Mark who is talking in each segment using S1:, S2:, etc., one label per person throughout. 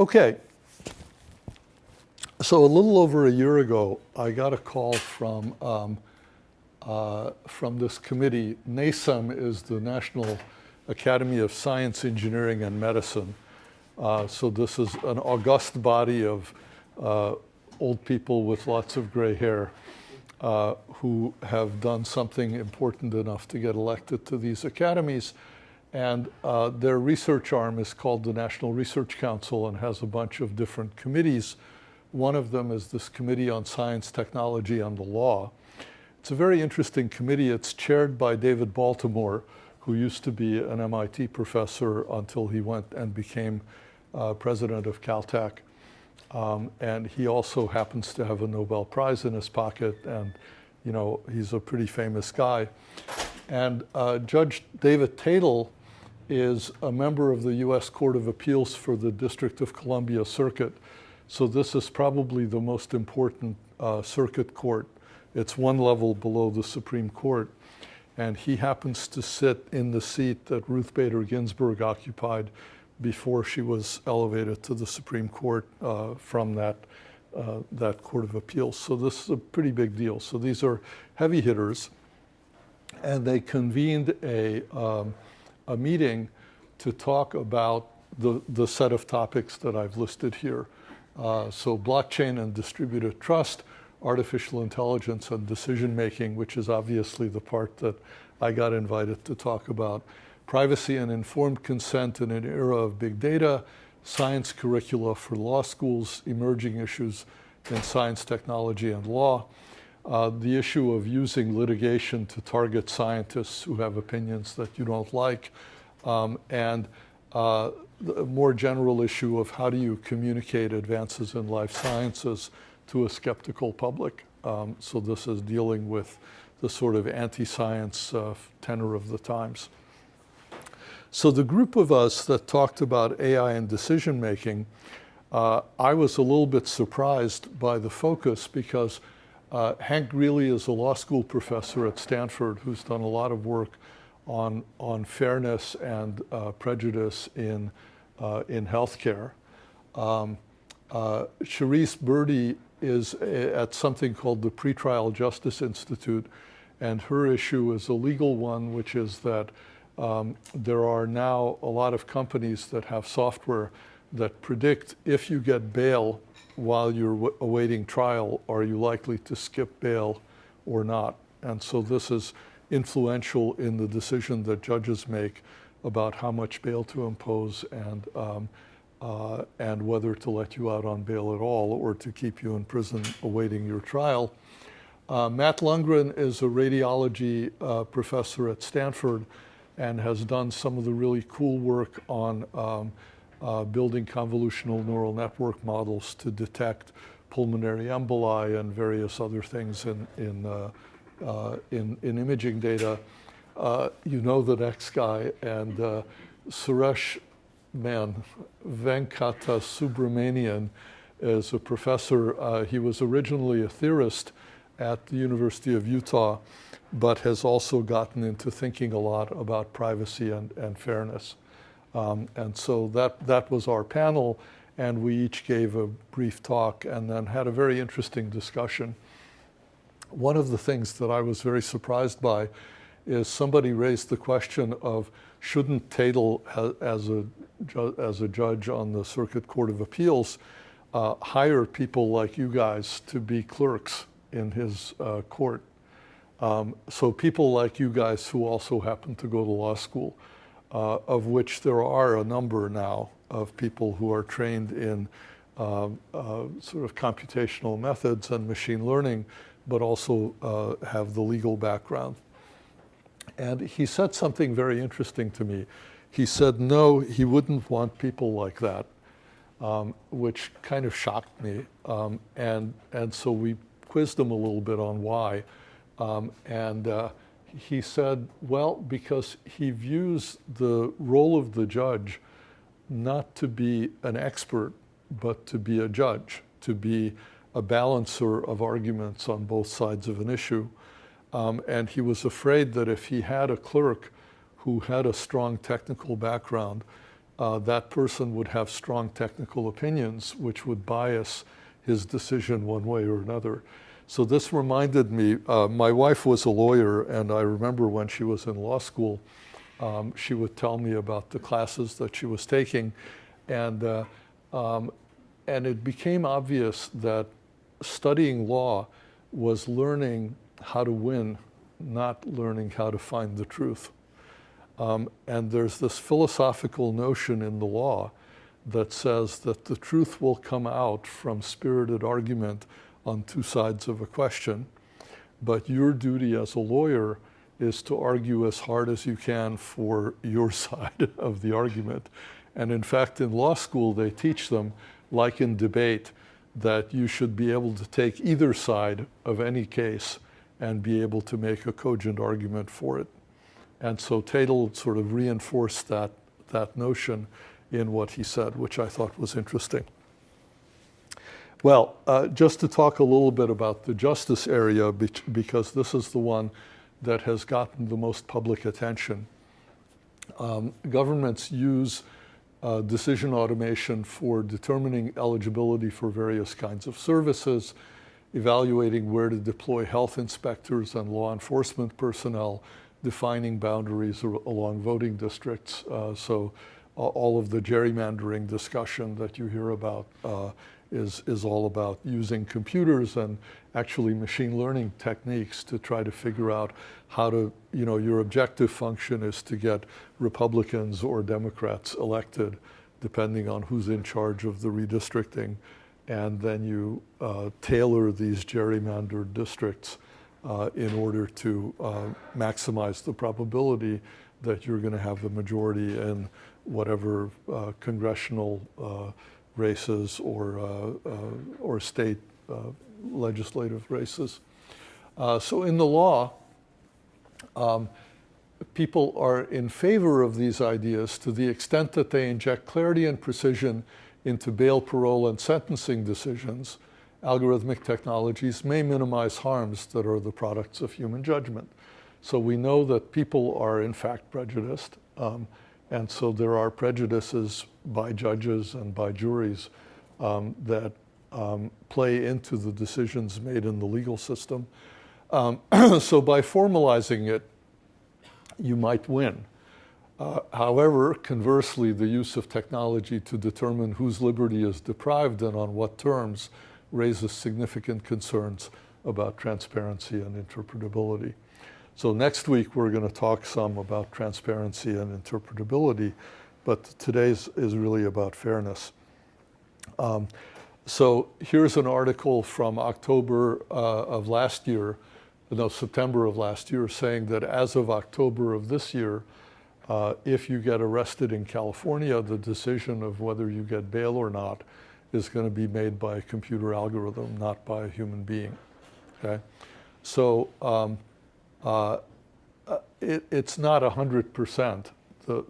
S1: Okay, so a little over a year ago, I got a call from this committee. NASEM is the National Academy of Science, Engineering, and Medicine. So this is an august body of old people with lots of gray hair who have done something important enough to get elected to these academies. And their research arm is called the National Research Council and has a bunch of different committees. One of them is this Committee on Science, Technology, and the Law. It's a very interesting committee. It's chaired by David Baltimore, who used to be an MIT professor until he went and became president of Caltech. And he also happens to have a Nobel Prize in his pocket, and he's a pretty famous guy. And Judge David Tatel is a member of the U.S. Court of Appeals for the District of Columbia Circuit. So this is probably the most important circuit court. It's one level below the Supreme Court. And he happens to sit in the seat that Ruth Bader Ginsburg occupied before she was elevated to the Supreme Court from that Court of Appeals. So this is a pretty big deal. So these are heavy hitters. And they convened a meeting to talk about the set of topics that I've listed here. So blockchain and distributed trust, artificial intelligence and decision making, which is obviously the part that I got invited to talk about, privacy and informed consent in an era of big data, science curricula for law schools, emerging issues in science, technology, and law, the issue of using litigation to target scientists who have opinions that you don't like, and the more general issue of how do you communicate advances in life sciences to a skeptical public. So this is dealing with the sort of anti-science tenor of the times. So the group of us that talked about AI and decision making, I was a little bit surprised by the focus because Hank Greeley is a law school professor at Stanford who's done a lot of work on fairness and prejudice in healthcare. Sharice Birdie is at something called the Pretrial Justice Institute, and her issue is a legal one, which is that there are now a lot of companies that have software that predict if you get bail while you're awaiting trial, are you likely to skip bail or not? And so this is influential in the decision that judges make about how much bail to impose and whether to let you out on bail at all or to keep you in prison awaiting your trial. Matt Lundgren is a radiology professor at Stanford and has done some of the really cool work on building convolutional neural network models to detect pulmonary emboli and various other things in imaging data. You know the next guy, and Suresh Venkata Subramanian is a professor. He was originally a theorist at the University of Utah, but has also gotten into thinking a lot about privacy and fairness. And so that was our panel, and we each gave a brief talk and then had a very interesting discussion. One of the things that I was very surprised by is somebody raised the question of shouldn't Tatel, as a judge on the Circuit Court of Appeals, hire people like you guys to be clerks in his court. So people like you guys who also happen to go to law school, of which there are a number now of people who are trained in sort of computational methods and machine learning, but also have the legal background. And he said something very interesting to me. He said, no, he wouldn't want people like that, which kind of shocked me. And so we quizzed him a little bit on why. He said, well, because he views the role of the judge not to be an expert, but to be a judge, to be a balancer of arguments on both sides of an issue. And he was afraid that if he had a clerk who had a strong technical background, that person would have strong technical opinions, which would bias his decision one way or another. So this reminded me, my wife was a lawyer, and I remember when she was in law school, she would tell me about the classes that she was taking, and it became obvious that studying law was learning how to win, not learning how to find the truth. And there's this philosophical notion in the law that says that the truth will come out from spirited argument on two sides of a question, but your duty as a lawyer is to argue as hard as you can for your side of the argument. And in fact, in law school, they teach them, like in debate, that you should be able to take either side of any case and be able to make a cogent argument for it. And so Tatel sort of reinforced that notion in what he said, which I thought was interesting. Well, just to talk a little bit about the justice area, because this is the one that has gotten the most public attention. Governments use decision automation for determining eligibility for various kinds of services, evaluating where to deploy health inspectors and law enforcement personnel, defining boundaries along voting districts. So all of the gerrymandering discussion that you hear about is all about using computers and actually machine learning techniques to try to figure out how to, your objective function is to get Republicans or Democrats elected, depending on who's in charge of the redistricting. And then you tailor these gerrymandered districts in order to maximize the probability that you're going to have the majority in whatever congressional races or state legislative races. So in the law, people are in favor of these ideas to the extent that they inject clarity and precision into bail, parole, and sentencing decisions. Algorithmic technologies may minimize harms that are the products of human judgment. So we know that people are in fact prejudiced, and so there are prejudices by judges and by juries that play into the decisions made in the legal system. So by formalizing it, you might win. However, conversely, the use of technology to determine whose liberty is deprived and on what terms raises significant concerns about transparency and interpretability. So next week, we're going to talk some about transparency and interpretability, but today's is really about fairness. So here's an article from September of last year, saying that as of October of this year, if you get arrested in California, the decision of whether you get bail or not is going to be made by a computer algorithm, not by a human being. Okay, so it's not 100%.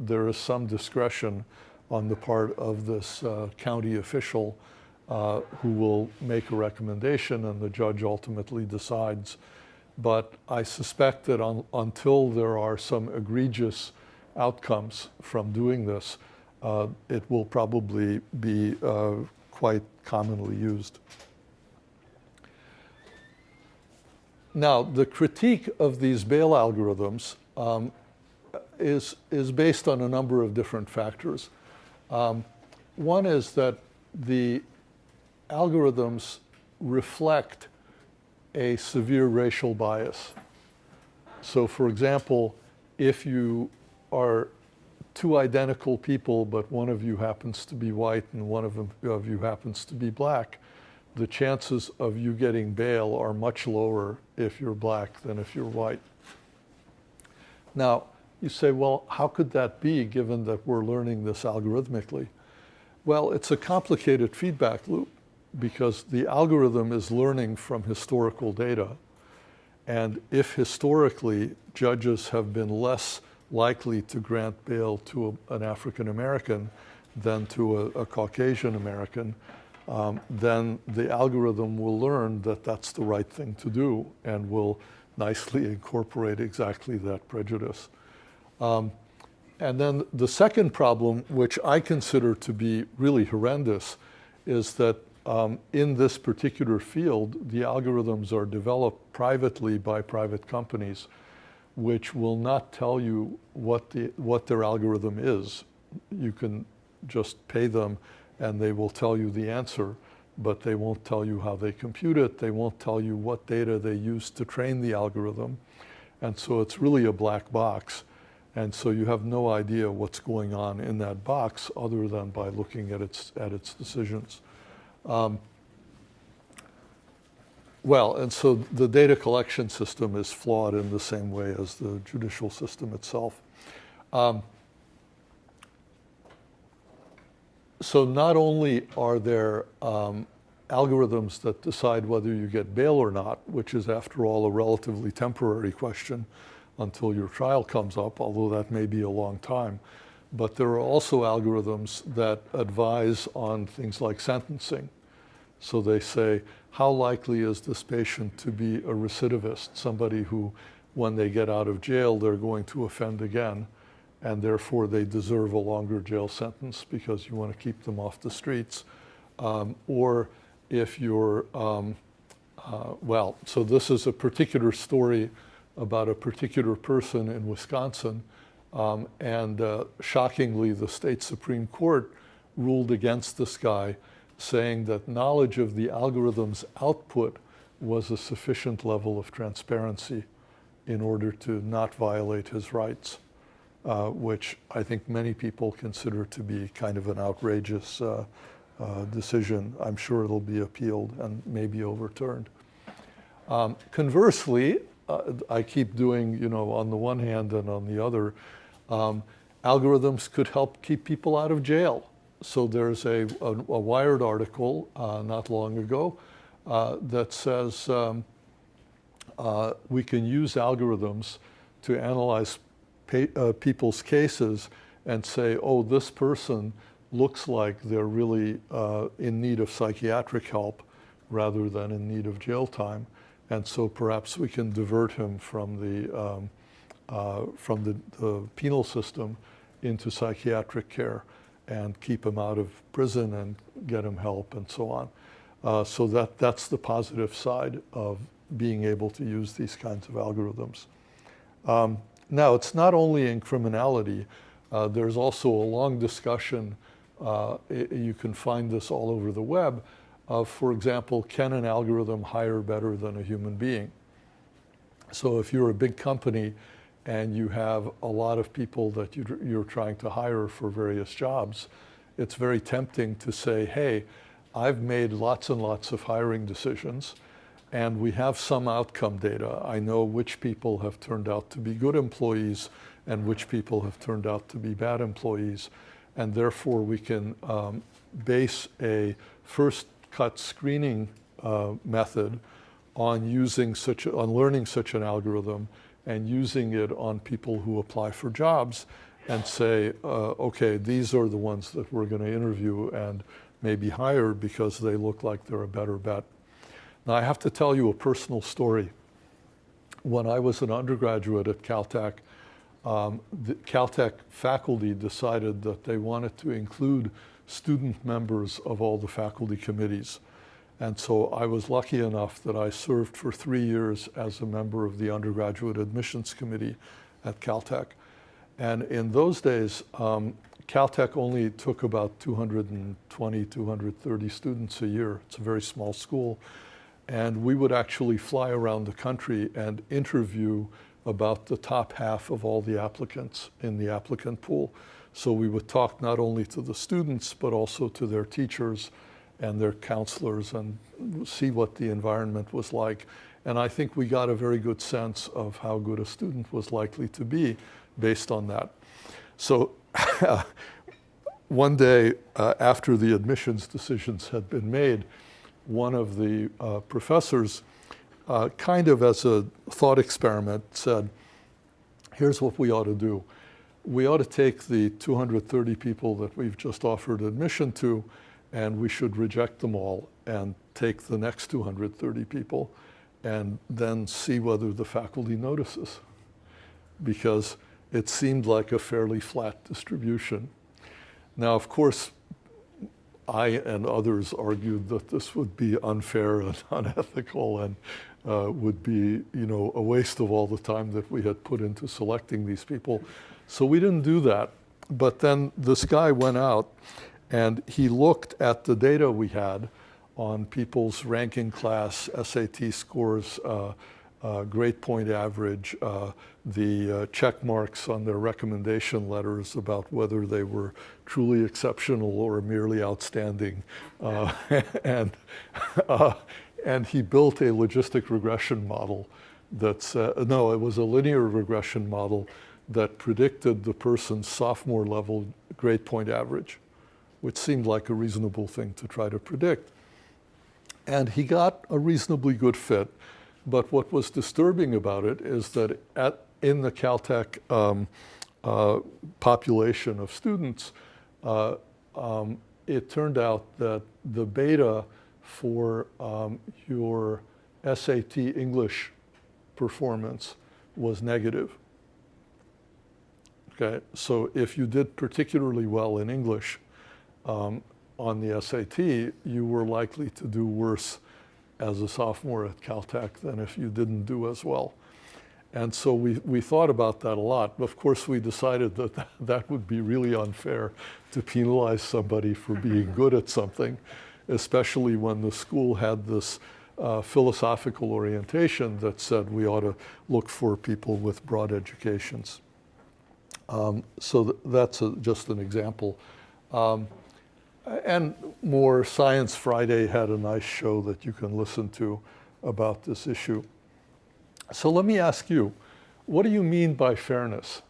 S1: There is some discretion on the part of this county official who will make a recommendation, and the judge ultimately decides. But I suspect that until there are some egregious outcomes from doing this, it will probably be quite commonly used. Now, the critique of these bail algorithms is based on a number of different factors. One is that the algorithms reflect a severe racial bias. So, for example, if you are two identical people, but one of you happens to be white and one of you happens to be black, the chances of you getting bail are much lower if you're black than if you're white. Now, you say, well, how could that be given that we're learning this algorithmically? Well, it's a complicated feedback loop because the algorithm is learning from historical data. And if historically judges have been less likely to grant bail to an African American than to a Caucasian American, then the algorithm will learn that that's the right thing to do and will nicely incorporate exactly that prejudice. And then the second problem, which I consider to be really horrendous, is that in this particular field, the algorithms are developed privately by private companies, which will not tell you what their algorithm is. You can just pay them and they will tell you the answer, but they won't tell you how they compute it. They won't tell you what data they use to train the algorithm. And so it's really a black box. And so you have no idea what's going on in that box other than by looking at its decisions. Well, and so the data collection system is flawed in the same way as the judicial system itself. So not only are there algorithms that decide whether you get bail or not, which is after all a relatively temporary question until your trial comes up, although that may be a long time, but there are also algorithms that advise on things like sentencing. So they say, how likely is this patient to be a recidivist, somebody who, when they get out of jail, they're going to offend again, and therefore they deserve a longer jail sentence because you want to keep them off the streets. Or if you're, well, so this is a particular story about a particular person in Wisconsin, and shockingly, the state Supreme Court ruled against this guy, saying that knowledge of the algorithm's output was a sufficient level of transparency in order to not violate his rights, which I think many people consider to be kind of an outrageous decision. I'm sure it'll be appealed and maybe overturned. Conversely, I keep doing, you know, on the one hand and on the other, algorithms could help keep people out of jail. So there's a Wired article not long ago that says we can use algorithms to analyze people's cases and say, oh, this person looks like they're really in need of psychiatric help rather than in need of jail time. And so perhaps we can divert him from the penal system into psychiatric care and keep him out of prison and get him help and so on. So that's the positive side of being able to use these kinds of algorithms. Now, it's not only in criminality. There's also a long discussion, you can find this all over the web, of, for example, can an algorithm hire better than a human being? So if you're a big company and you have a lot of people that you're trying to hire for various jobs, it's very tempting to say, hey, I've made lots and lots of hiring decisions, and we have some outcome data. I know which people have turned out to be good employees and which people have turned out to be bad employees, and therefore we can base a first cut screening method on learning such an algorithm and using it on people who apply for jobs and say, okay, these are the ones that we're going to interview and maybe hire because they look like they're a better bet. Now, I have to tell you a personal story. When I was an undergraduate at Caltech, the Caltech faculty decided that they wanted to include student members of all the faculty committees. And so I was lucky enough that I served for 3 years as a member of the undergraduate admissions committee at Caltech. And in those days, Caltech only took about 220, 230 students a year. It's a very small school. And we would actually fly around the country and interview about the top half of all the applicants in the applicant pool. So we would talk not only to the students, but also to their teachers and their counselors and see what the environment was like. And I think we got a very good sense of how good a student was likely to be based on that. So one day after the admissions decisions had been made, one of the professors, kind of as a thought experiment, said, here's what we ought to do. We ought to take the 230 people that we've just offered admission to, and we should reject them all and take the next 230 people and then see whether the faculty notices. Because it seemed like a fairly flat distribution. Now, of course, I and others argued that this would be unfair and unethical and would be, a waste of all the time that we had put into selecting these people. So we didn't do that. But then this guy went out and he looked at the data we had on people's ranking class, SAT scores, grade point average, the check marks on their recommendation letters about whether they were truly exceptional or merely outstanding. And he built a logistic regression model that's, no, it was a linear regression model that predicted the person's sophomore level grade point average, which seemed like a reasonable thing to try to predict. And he got a reasonably good fit. But what was disturbing about it is that in the Caltech population of students, it turned out that the beta for your SAT English performance was negative. Okay, so if you did particularly well in English on the SAT, you were likely to do worse as a sophomore at Caltech than if you didn't do as well. And so we thought about that a lot. Of course, we decided that that would be really unfair to penalize somebody for being good at something, especially when the school had this philosophical orientation that said we ought to look for people with broad educations. So that's just an example. And more, Science Friday had a nice show that you can listen to about this issue. So let me ask you, what do you mean by fairness?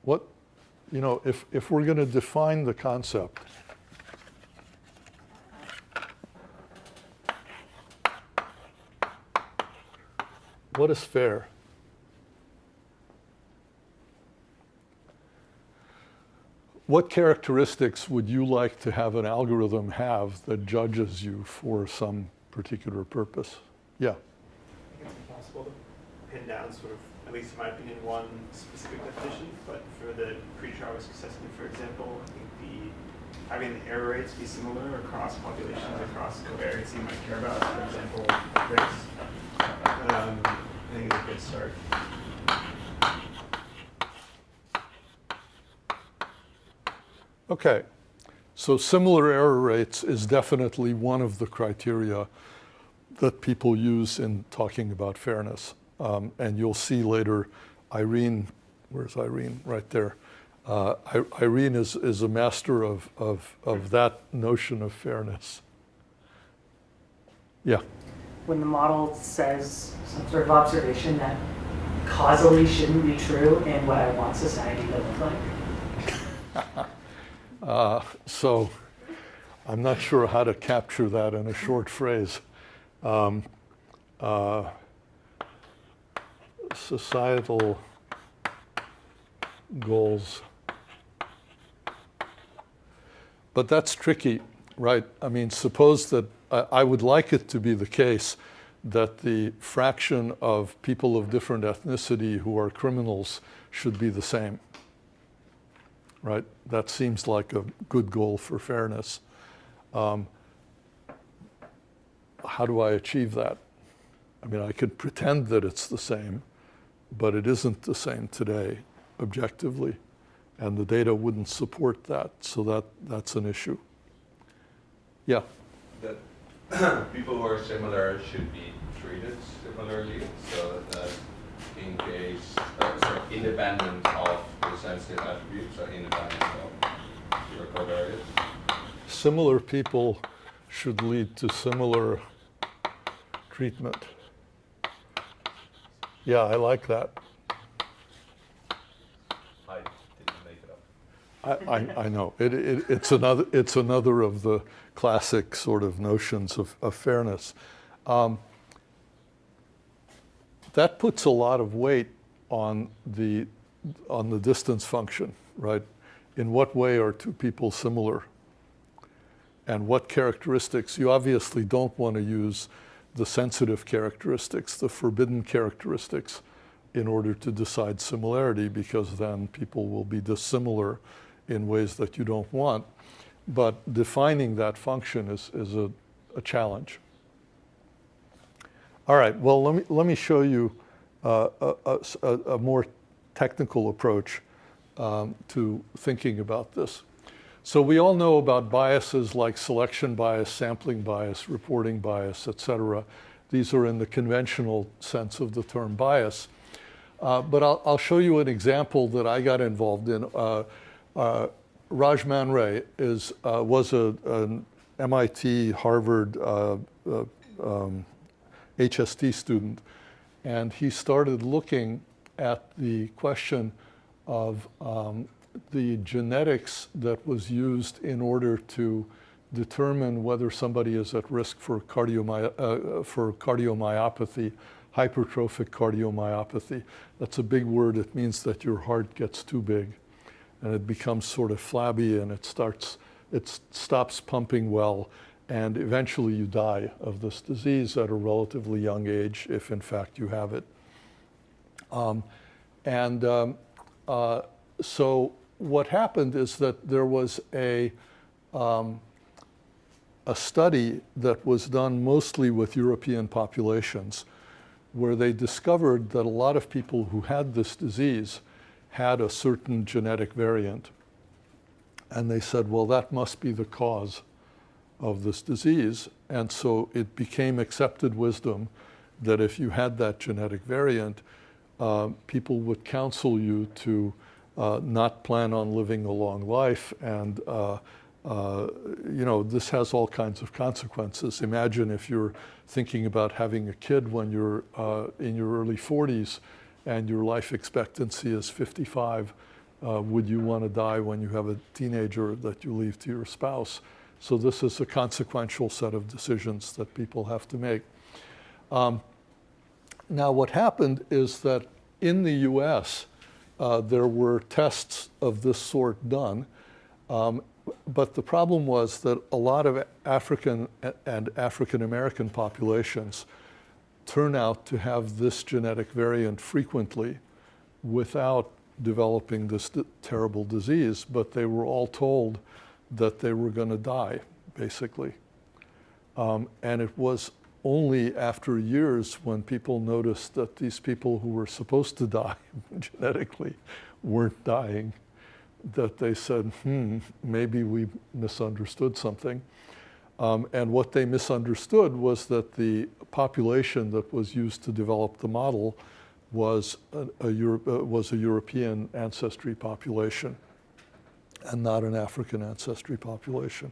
S1: What, if we're going to define the concept, what is fair? What characteristics would you like to have an algorithm have that judges you for some particular purpose? Yeah.
S2: I think it's impossible to pin down sort of, at least in my opinion, one specific definition, but for the pre-trial risk assessment, for example, I think having the error rates be similar across populations, across covariates you might care about, for example, race, I think is a good start.
S1: Okay, so similar error rates is definitely one of the criteria that people use in talking about fairness. And you'll see later, Irene, where's Irene? Right there. Irene is a master of that notion of fairness. Yeah.
S3: When the model says some sort of observation that causally shouldn't be true in what I want society to look like.
S1: So I'm not sure how to capture that in a short phrase. Societal goals. But that's tricky, right? I mean, suppose that I would like it to be the case that the fraction of people of different ethnicity who are criminals should be the same. Right? That seems like a good goal for fairness. How do I achieve that? I mean, I could pretend that it's the same, but it isn't the same today, objectively. And the data wouldn't support that, so that's an issue. Yeah?
S4: That people who are similar should be treated similarly, so that in case, independent of the sensitive attributes, so independent of your covariates.
S1: Similar people should lead to similar treatment. Yeah, I like that.
S4: I didn't make it up.
S1: I know. It's another of the classic sort of notions of fairness. That puts a lot of weight on the distance function, right? In what way are two people similar? And what characteristics? You obviously don't want to use the sensitive characteristics, the forbidden characteristics in order to decide similarity, because then people will be dissimilar in ways that you don't want. But defining that function is a challenge. All right, well, let me show you a more technical approach to thinking about this. So we all know about biases like selection bias, sampling bias, reporting bias, et cetera. These are in the conventional sense of the term bias. But I'll show you an example that I got involved in. Raj Man Ray was an MIT, Harvard HST student, and he started looking at the question of the genetics that was used in order to determine whether somebody is at risk for cardiomyopathy, hypertrophic cardiomyopathy. That's a big word. It means that your heart gets too big and it becomes sort of flabby, and it stops pumping well, and eventually you die of this disease at a relatively young age, if in fact you have it. So what happened is that there was a study that was done mostly with European populations, where they discovered that a lot of people who had this disease had a certain genetic variant. And they said, well, that must be the cause of this disease. And so it became accepted wisdom that if you had that genetic variant, people would counsel you to not plan on living a long life. And this has all kinds of consequences. Imagine if you're thinking about having a kid when you're in your early 40s and your life expectancy is 55. Would you want to die when you have a teenager that you leave to your spouse? So this is a consequential set of decisions that people have to make. Now what happened is that in the US, there were tests of this sort done. But the problem was that a lot of African and African American populations turn out to have this genetic variant frequently without developing this terrible disease, but they were all told that they were going to die, basically. And it was only after years when people noticed that these people who were supposed to die genetically weren't dying, that they said, maybe we misunderstood something. And what they misunderstood was that the population that was used to develop the model was a European ancestry population and not an African ancestry population.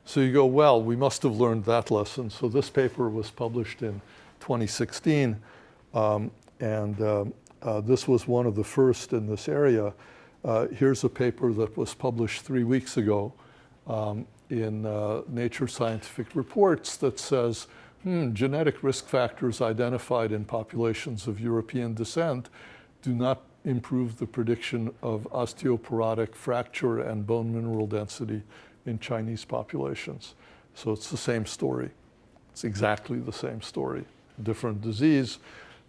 S1: So you go, well, we must have learned that lesson. So this paper was published in 2016, this was one of the first in this area. Here's a paper that was published 3 weeks ago in Nature Scientific Reports that says, genetic risk factors identified in populations of European descent do not improve the prediction of osteoporotic fracture and bone mineral density in Chinese populations. So it's the same story. It's exactly the same story. Different disease.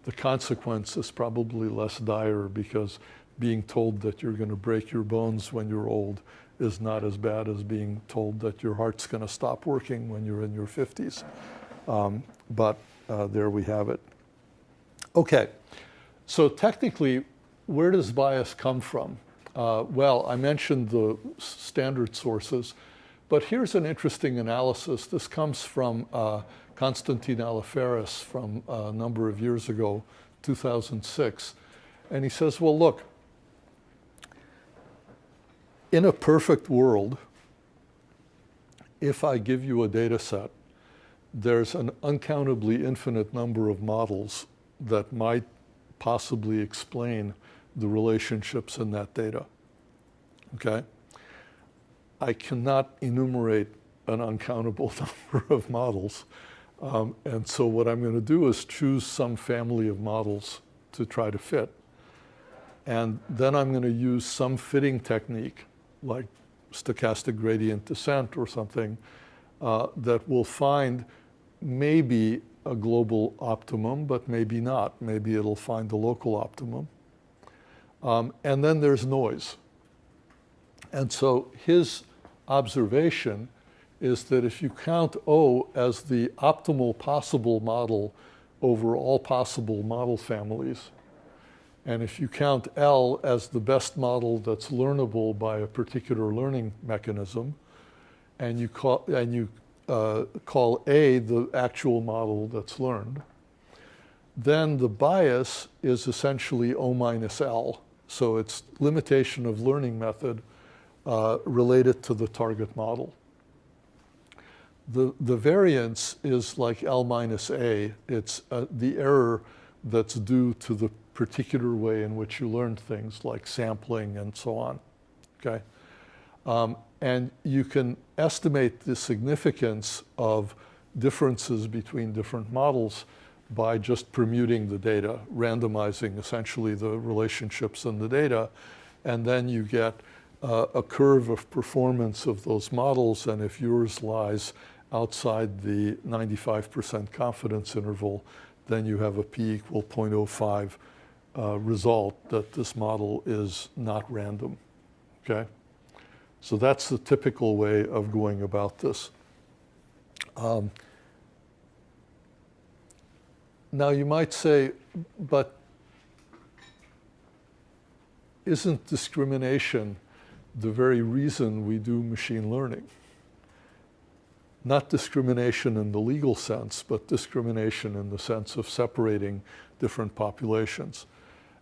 S1: The consequence is probably less dire because being told that you're going to break your bones when you're old is not as bad as being told that your heart's going to stop working when you're in your 50s. But there we have it. Okay, so technically, where does bias come from? Well, I mentioned the standard sources, but here's an interesting analysis. This comes from Konstantin Aliferis from a number of years ago, 2006. And he says, well, look, in a perfect world, if I give you a data set, there's an uncountably infinite number of models that might possibly explain the relationships in that data, okay? I cannot enumerate an uncountable number of models. And so what I'm going to do is choose some family of models to try to fit. And then I'm going to use some fitting technique, like stochastic gradient descent or something, that will find maybe a global optimum, but maybe not. Maybe it'll find a local optimum. And then there's noise. And so his observation is that if you count O as the optimal possible model over all possible model families, and if you count L as the best model that's learnable by a particular learning mechanism, and you call A the actual model that's learned, then the bias is essentially O minus L. So it's limitation of learning method related to the target model. The variance is like L minus A. It's the error that's due to the particular way in which you learn things, like sampling and so on. Okay? And you can estimate the significance of differences between different models by just permuting the data, randomizing essentially the relationships in the data, and then you get a curve of performance of those models, and if yours lies outside the 95% confidence interval, then you have a p equal 0.05 result that this model is not random, okay? So that's the typical way of going about this. Now you might say, but isn't discrimination the very reason we do machine learning? Not discrimination in the legal sense, but discrimination in the sense of separating different populations.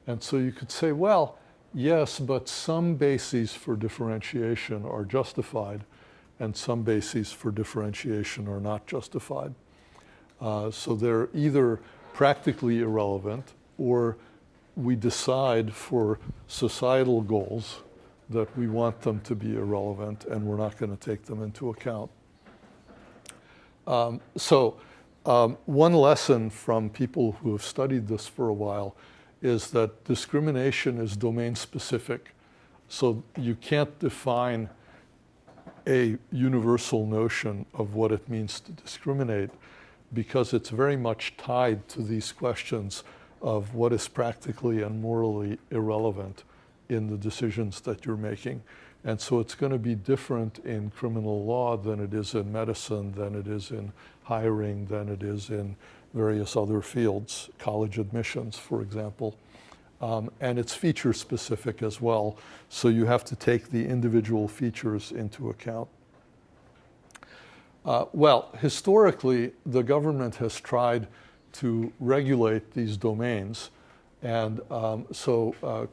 S1: And so you could say, well, yes, but some bases for differentiation are justified and some bases for differentiation are not justified. So they're either practically irrelevant, or we decide for societal goals that we want them to be irrelevant and we're not going to take them into account. One lesson from people who have studied this for a while is that discrimination is domain specific. So you can't define a universal notion of what it means to discriminate, because it's very much tied to these questions of what is practically and morally irrelevant in the decisions that you're making. And so it's going to be different in criminal law than it is in medicine, than it is in hiring, than it is in various other fields, college admissions, for example. And it's feature specific as well. So you have to take the individual features into account. Well, historically, the government has tried to regulate these domains. And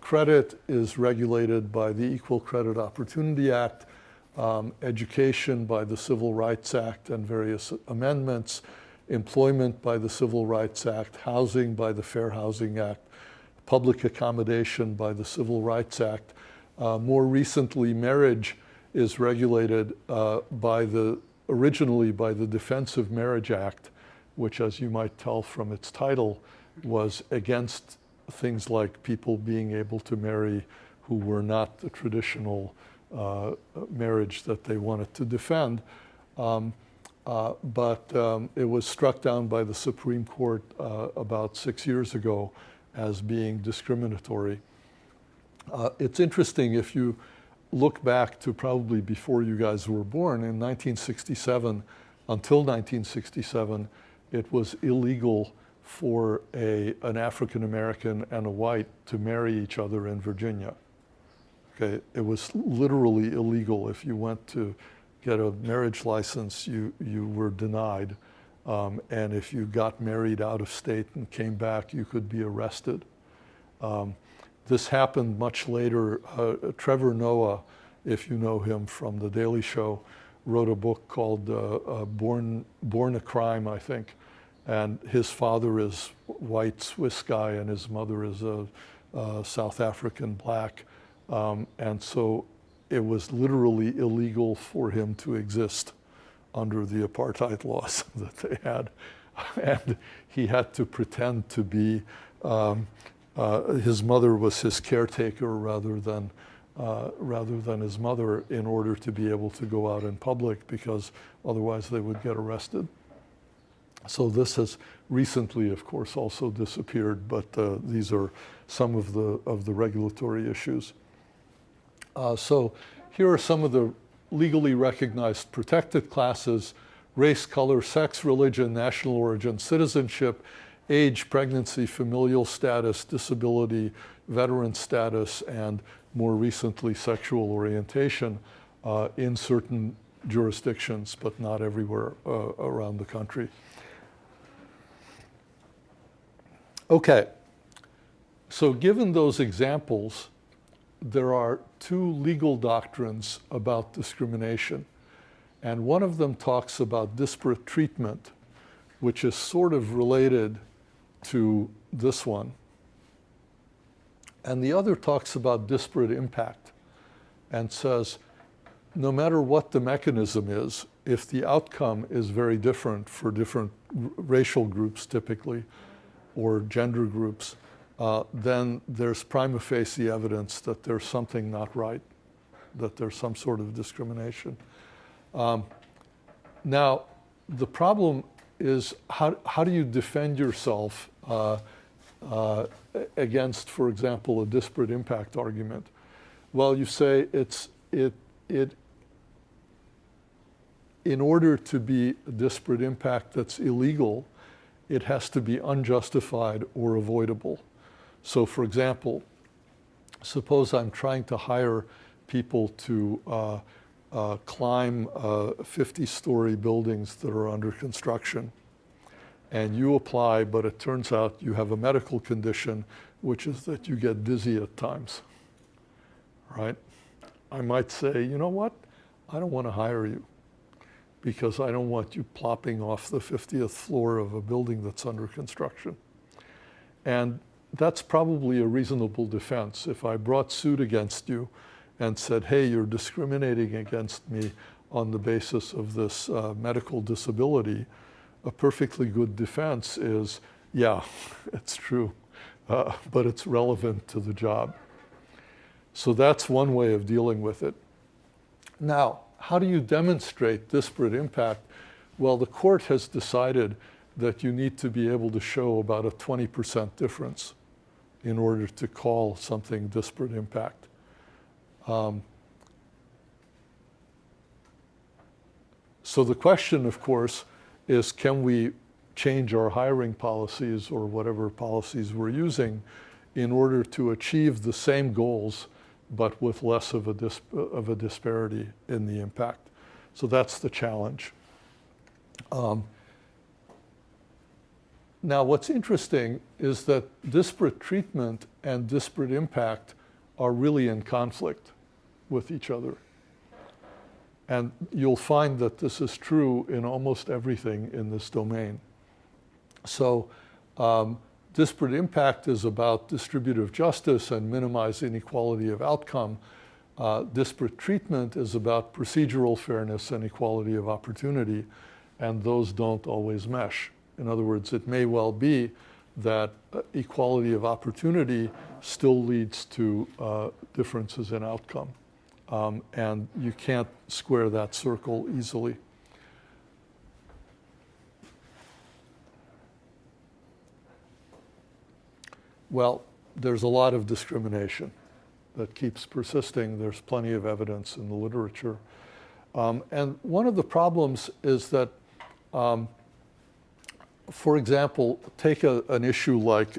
S1: credit is regulated by the Equal Credit Opportunity Act, education by the Civil Rights Act and various amendments, employment by the Civil Rights Act, housing by the Fair Housing Act, public accommodation by the Civil Rights Act. More recently, marriage is regulated originally by the Defense of Marriage Act, which, as you might tell from its title, was against things like people being able to marry who were not the traditional marriage that they wanted to defend. But it was struck down by the Supreme Court about 6 years ago as being discriminatory. It's interesting, if you look back to probably before you guys were born, in 1967, until 1967, it was illegal for an African American and a white to marry each other in Virginia. Okay, it was literally illegal. If you went to get a marriage license, you were denied. And if you got married out of state and came back, you could be arrested. This happened much later. Trevor Noah, if you know him from The Daily Show, wrote a book called Born a Crime, I think. And his father is white Swiss guy and his mother is a South African black. And so it was literally illegal for him to exist under the apartheid laws that they had. And he had to pretend to be, his mother was his caretaker rather than his mother, in order to be able to go out in public, because otherwise they would get arrested. So this has recently, of course, also disappeared, but these are some of the regulatory issues. So here are some of the legally recognized protected classes: race, color, sex, religion, national origin, citizenship, age, pregnancy, familial status, disability, veteran status, and more recently sexual orientation in certain jurisdictions, but not everywhere around the country. Okay, so given those examples, there are two legal doctrines about discrimination. And one of them talks about disparate treatment, which is sort of related to this one. And the other talks about disparate impact and says, no matter what the mechanism is, if the outcome is very different for different racial groups typically, or gender groups, then there's prima facie evidence that there's something not right, that there's some sort of discrimination. Now, the problem is how do you defend yourself against, for example, a disparate impact argument? Well, you say in order to be a disparate impact that's illegal, it has to be unjustified or avoidable. So, for example, suppose I'm trying to hire people to climb 50-story buildings that are under construction. And you apply, but it turns out you have a medical condition, which is that you get dizzy at times, right? I might say, you know what? I don't want to hire you because I don't want you plopping off the 50th floor of a building that's under construction. And that's probably a reasonable defense. If I brought suit against you and said, hey, you're discriminating against me on the basis of this medical disability, a perfectly good defense is, yeah, it's true, but it's relevant to the job. So that's one way of dealing with it. Now, how do you demonstrate disparate impact? Well, the court has decided that you need to be able to show about a 20% difference in order to call something disparate impact. So the question, of course, is can we change our hiring policies or whatever policies we're using in order to achieve the same goals but with less of a disparity in the impact. So that's the challenge. Now, what's interesting is that disparate treatment and disparate impact are really in conflict with each other. And you'll find that this is true in almost everything in this domain. So disparate impact is about distributive justice and minimize inequality of outcome. Disparate treatment is about procedural fairness and equality of opportunity, and those don't always mesh. In other words, it may well be that equality of opportunity still leads to differences in outcome. And you can't square that circle easily. Well, there's a lot of discrimination that keeps persisting. There's plenty of evidence in the literature. And one of the problems is that, for example, take an issue like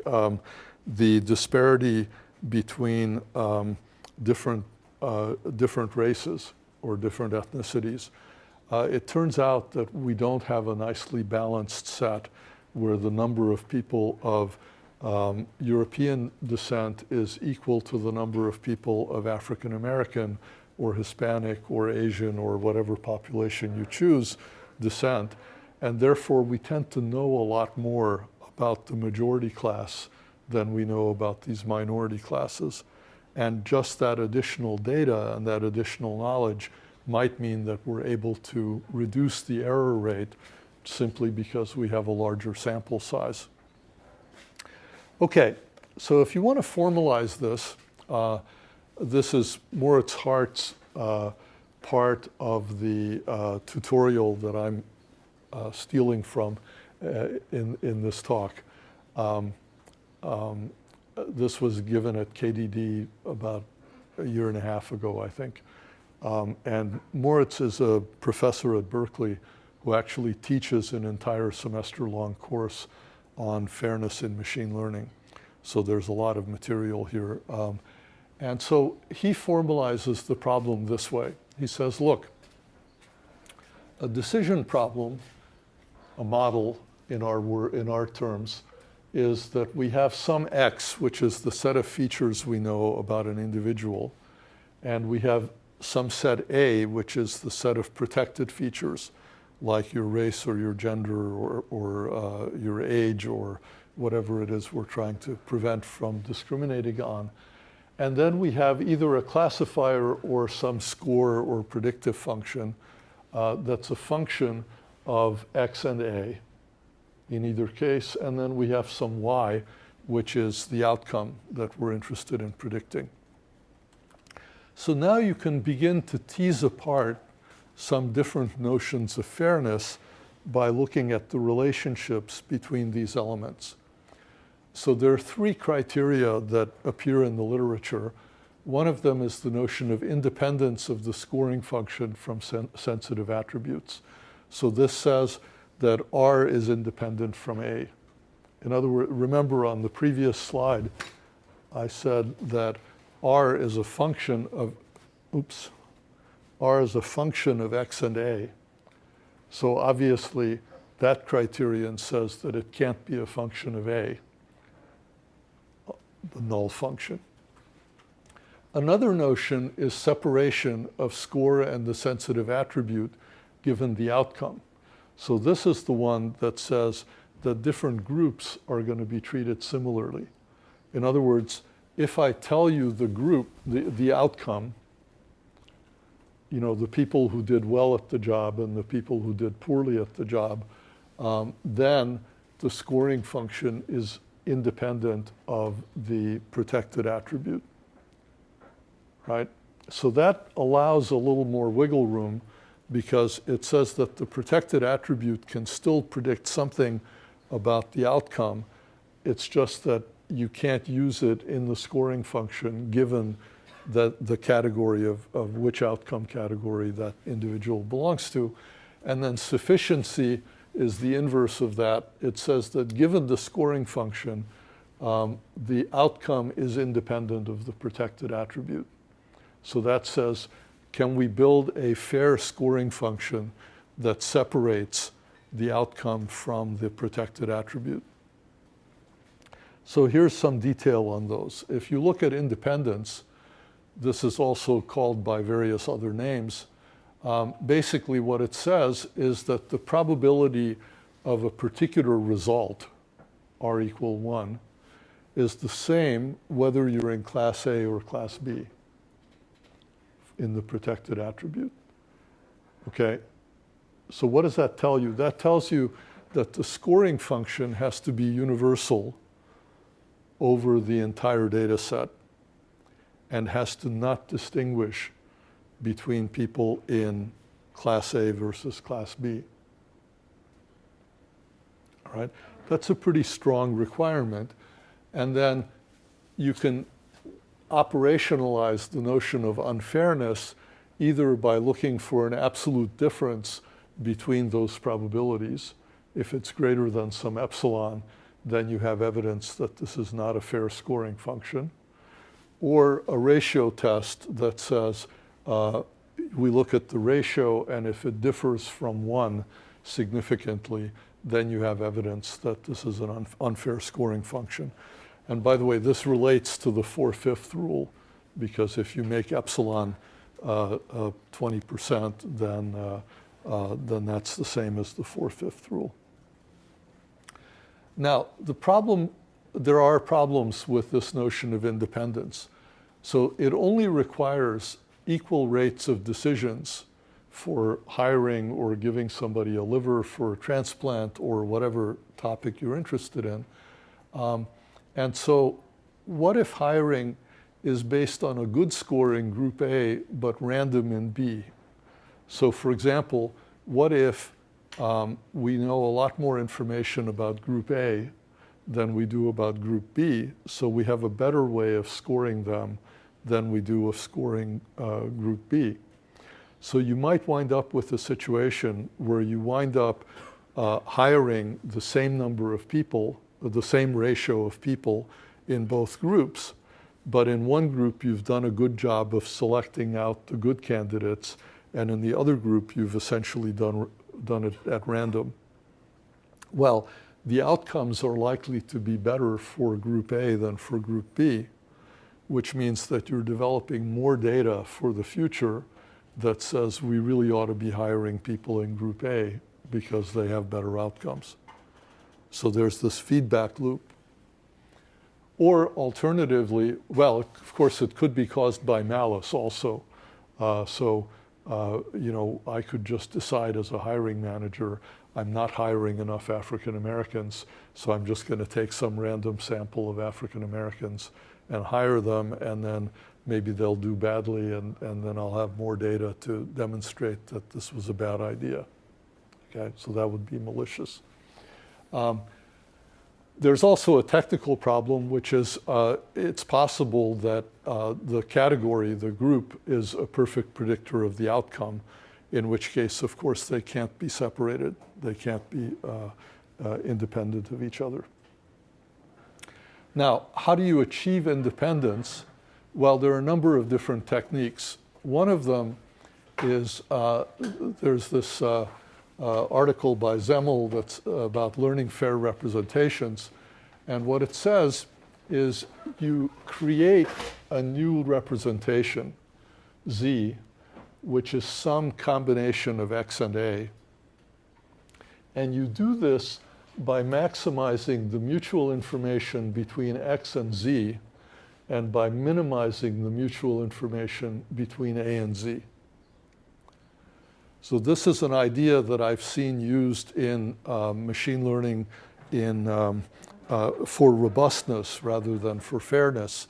S1: the disparity between different races or different ethnicities. It turns out that we don't have a nicely balanced set where the number of people of European descent is equal to the number of people of African American or Hispanic or Asian or whatever population you choose descent. And therefore, we tend to know a lot more about the majority class than we know about these minority classes. And just that additional data and that additional knowledge might mean that we're able to reduce the error rate simply because we have a larger sample size. Okay, so if you want to formalize this, this is Moritz Hart's part of the tutorial that I'm stealing from. in this talk. This was given at KDD about a year and a half ago, I think. And Moritz is a professor at Berkeley who actually teaches an entire semester-long course on fairness in machine learning. So there's a lot of material here. And so he formalizes the problem this way. He says, look, a decision problem, a model in our terms, is that we have some X, which is the set of features we know about an individual, and we have some set A, which is the set of protected features, like your race or your gender or your age or whatever it is we're trying to prevent from discriminating on. And then we have either a classifier or some score or predictive function that's a function of X and A in either case. And then we have some Y, which is the outcome that we're interested in predicting. So now you can begin to tease apart some different notions of fairness by looking at the relationships between these elements. So there are three criteria that appear in the literature. One of them is the notion of independence of the scoring function from sensitive attributes. So this says that R is independent from A. In other words, remember on the previous slide, I said that R is a function of, R is a function of X and A. So obviously that criterion says that it can't be a function of A, the null function. Another notion is separation of score and the sensitive attribute given the outcome. So this is the one that says that different groups are going to be treated similarly. In other words, if I tell you the group, the outcome, you know, the people who did well at the job and the people who did poorly at the job, then the scoring function is independent of the protected attribute, right? So that allows a little more wiggle room because it says that the protected attribute can still predict something about the outcome. It's just that you can't use it in the scoring function given that the category of which outcome category that individual belongs to. And then sufficiency is the inverse of that. It says that given the scoring function, the outcome is independent of the protected attribute. So that says, can we build a fair scoring function that separates the outcome from the protected attribute? So here's some detail on those. If you look at independence, this is also called by various other names. Basically what it says is that the probability of a particular result, R equal 1, is the same whether you're in class A or class B in the protected attribute. Okay, so what does that tell you? That tells you that the scoring function has to be universal over the entire data set and has to not distinguish between people in class A versus class B. All right, that's a pretty strong requirement. And then you can operationalize the notion of unfairness either by looking for an absolute difference between those probabilities. If it's greater than some epsilon, then you have evidence that this is not a fair scoring function. Or a ratio test that says we look at the ratio, and if it differs from 1 significantly, then you have evidence that this is an unfair scoring function. And by the way, this relates to the 4/5 rule, because if you make epsilon 20%, then that's the same as the 4/5 rule. Now, there are problems with this notion of independence. So it only requires equal rates of decisions for hiring or giving somebody a liver for a transplant or whatever topic you're interested in. And so what if hiring is based on a good score in group A but random in B? So for example, what if we know a lot more information about group A than we do about group B, so we have a better way of scoring them than we do of scoring group B. So you might wind up with a situation where you wind up hiring the same number of people, the same ratio of people in both groups, but in one group you've done a good job of selecting out the good candidates, and in the other group you've essentially done it at random. Well, the outcomes are likely to be better for group A than for group B, which means that you're developing more data for the future that says we really ought to be hiring people in group A because they have better outcomes. So there's this feedback loop. Or alternatively, well, of course it could be caused by malice also. You know, I could just decide as a hiring manager, I'm not hiring enough African Americans, so I'm just going to take some random sample of African Americans and hire them, and then maybe they'll do badly, and then I'll have more data to demonstrate that this was a bad idea. Okay, so that would be malicious. There's also a technical problem, which is it's possible that the category, the group, is a perfect predictor of the outcome, in which case, of course, they can't be separated. They can't be independent of each other. Now, how do you achieve independence? Well, there are a number of different techniques. One of them is there's this article by Zemmel that's about learning fair representations. And what it says is you create a new representation, Z, which is some combination of X and A. And you do this by maximizing the mutual information between X and Z, and by minimizing the mutual information between A and Z. So this is an idea that I've seen used in machine learning for robustness rather than for fairness,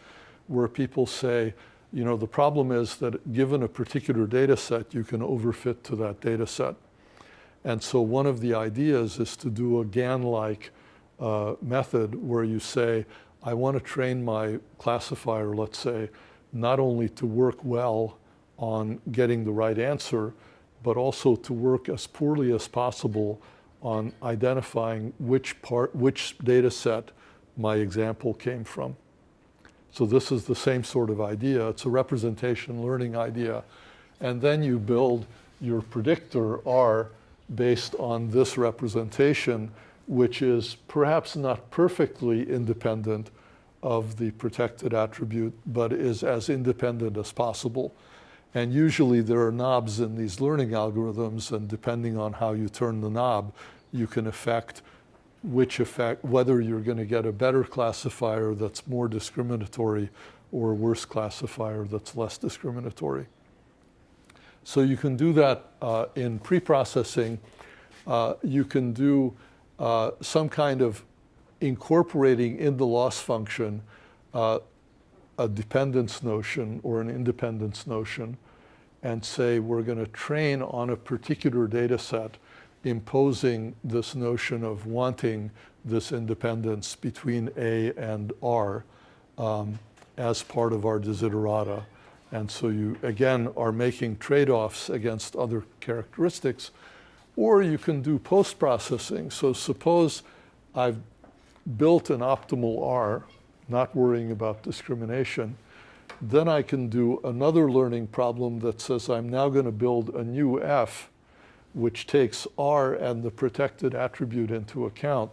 S1: where people say, you know, the problem is that given a particular data set, you can overfit to that data set. And so one of the ideas is to do a GAN-like method where you say, I want to train my classifier, let's say, not only to work well on getting the right answer, but also to work as poorly as possible on identifying which data set my example came from. So this is the same sort of idea. It's a representation learning idea. And then you build your predictor R based on this representation, which is perhaps not perfectly independent of the protected attribute, but is as independent as possible. And usually there are knobs in these learning algorithms, and depending on how you turn the knob, you can affect whether you're going to get a better classifier that's more discriminatory or a worse classifier that's less discriminatory. So you can do that in pre-processing. You can do some kind of incorporating in the loss function a dependence notion or an independence notion, and say we're going to train on a particular data set imposing this notion of wanting this independence between A and R as part of our desiderata. And so you, again, are making trade-offs against other characteristics. Or you can do post-processing. So suppose I've built an optimal R, not worrying about discrimination. Then I can do another learning problem that says I'm now going to build a new F, which takes R and the protected attribute into account.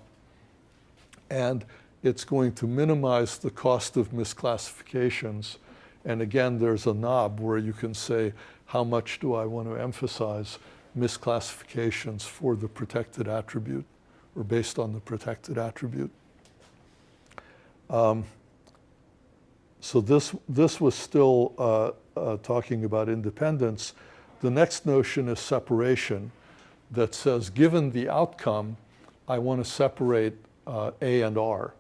S1: And it's going to minimize the cost of misclassifications. And again, there's a knob where you can say, how much do I want to emphasize misclassifications for the protected attribute, or based on the protected attribute. So this was still talking about independence. The next notion is separation, that says, given the outcome, I want to separate A and R.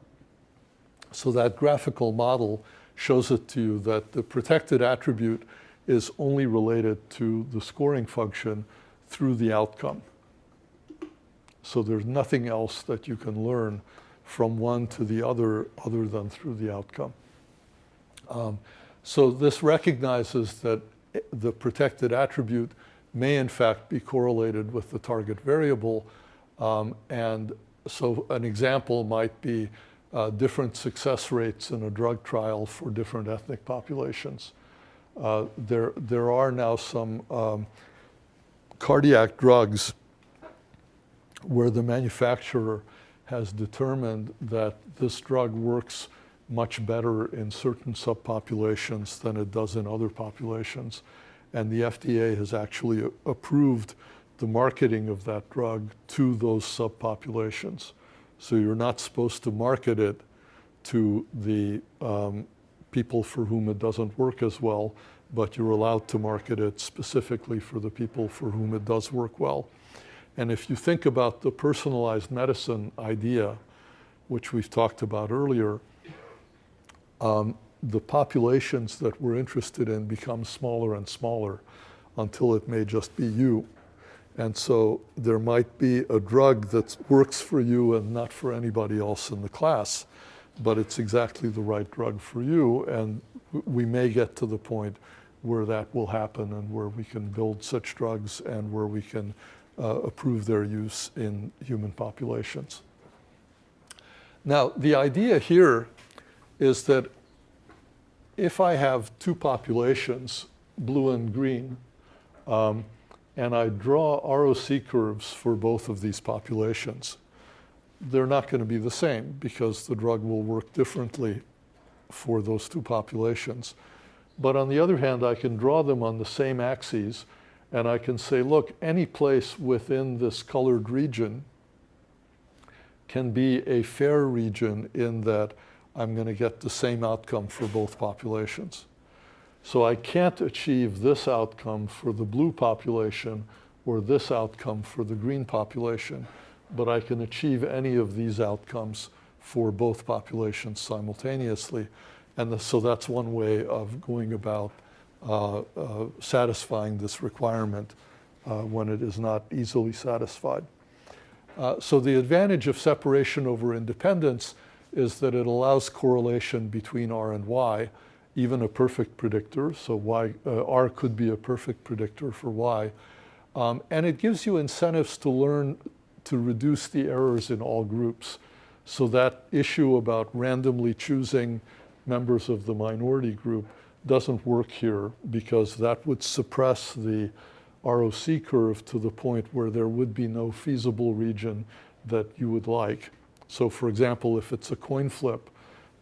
S1: So that graphical model shows it to you that the protected attribute is only related to the scoring function through the outcome. So there's nothing else that you can learn from one to the other than through the outcome. So this recognizes that the protected attribute may in fact be correlated with the target variable. And so an example might be different success rates in a drug trial for different ethnic populations. There are now some cardiac drugs where the manufacturer has determined that this drug works much better in certain subpopulations than it does in other populations. And the FDA has actually approved the marketing of that drug to those subpopulations. So you're not supposed to market it to the people for whom it doesn't work as well, but you're allowed to market it specifically for the people for whom it does work well. And if you think about the personalized medicine idea, which we've talked about earlier, the populations that we're interested in become smaller and smaller until it may just be you. And so there might be a drug that works for you and not for anybody else in the class, but it's exactly the right drug for you. And we may get to the point where that will happen and where we can build such drugs and where we can approve their use in human populations. Now, the idea here is that if I have two populations, blue and green, and I draw ROC curves for both of these populations, they're not going to be the same because the drug will work differently for those two populations. But on the other hand, I can draw them on the same axes, and I can say, look, any place within this colored region can be a fair region in that I'm going to get the same outcome for both populations. So I can't achieve this outcome for the blue population or this outcome for the green population, but I can achieve any of these outcomes for both populations simultaneously. And so that's one way of going about satisfying this requirement when it is not easily satisfied. So the advantage of separation over independence is that it allows correlation between R and Y, even a perfect predictor. So R could be a perfect predictor for Y. And it gives you incentives to learn to reduce the errors in all groups. So that issue about randomly choosing members of the minority group doesn't work here because that would suppress the ROC curve to the point where there would be no feasible region that you would like. So for example, if it's a coin flip,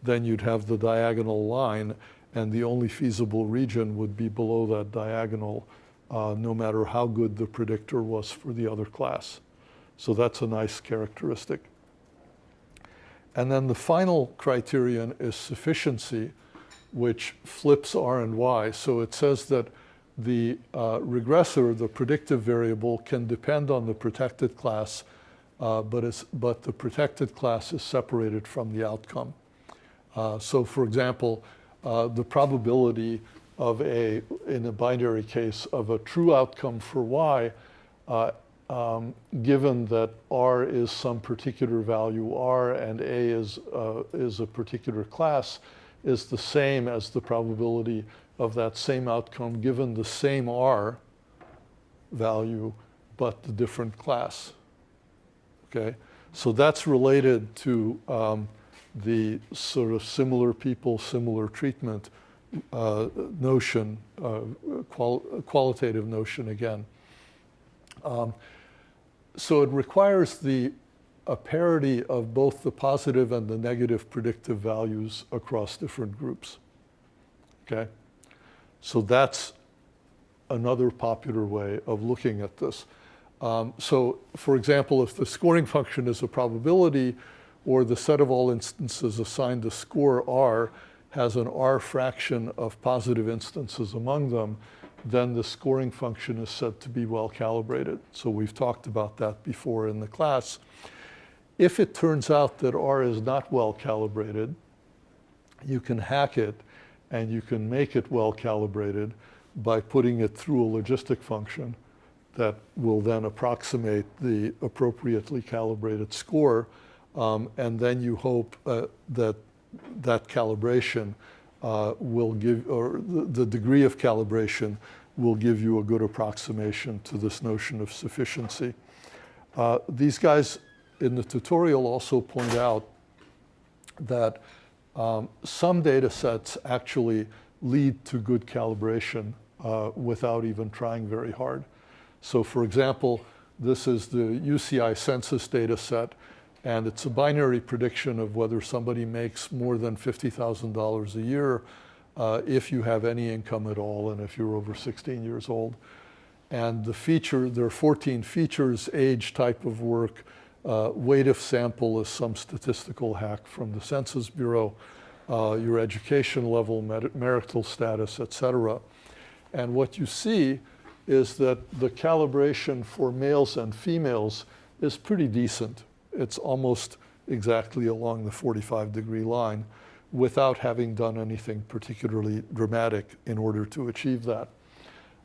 S1: then you'd have the diagonal line and the only feasible region would be below that diagonal, no matter how good the predictor was for the other class. So that's a nice characteristic. And then the final criterion is sufficiency, which flips R and Y. So it says that the regressor, the predictive variable, can depend on the protected class, but the protected class is separated from the outcome. So for example, the probability of in a binary case, of a true outcome for Y, given that R is some particular value R and A is a particular class, is the same as the probability of that same outcome given the same R value, but the different class. Okay, so that's related to the sort of similar people, similar treatment notion, qualitative notion again. So it requires a parity of both the positive and the negative predictive values across different groups. Okay, so that's another popular way of looking at this. So for example, if the scoring function is a probability, or the set of all instances assigned a score R has an R fraction of positive instances among them, then the scoring function is said to be well calibrated. So we've talked about that before in the class. If it turns out that R is not well calibrated, you can hack it and you can make it well calibrated by putting it through a logistic function that will then approximate the appropriately calibrated score, and then you hope that that calibration will give, or the degree of calibration will give you a good approximation to this notion of sufficiency. These guys in the tutorial also point out that some data sets actually lead to good calibration without even trying very hard. So for example, this is the UCI census data set, and it's a binary prediction of whether somebody makes more than $50,000 a year if you have any income at all and if you're over 16 years old. And the feature, there are 14 features: age, type of work, weight of sample is some statistical hack from the Census Bureau, your education level, marital status, etc. And what you see is that the calibration for males and females is pretty decent. It's almost exactly along the 45-degree line without having done anything particularly dramatic in order to achieve that.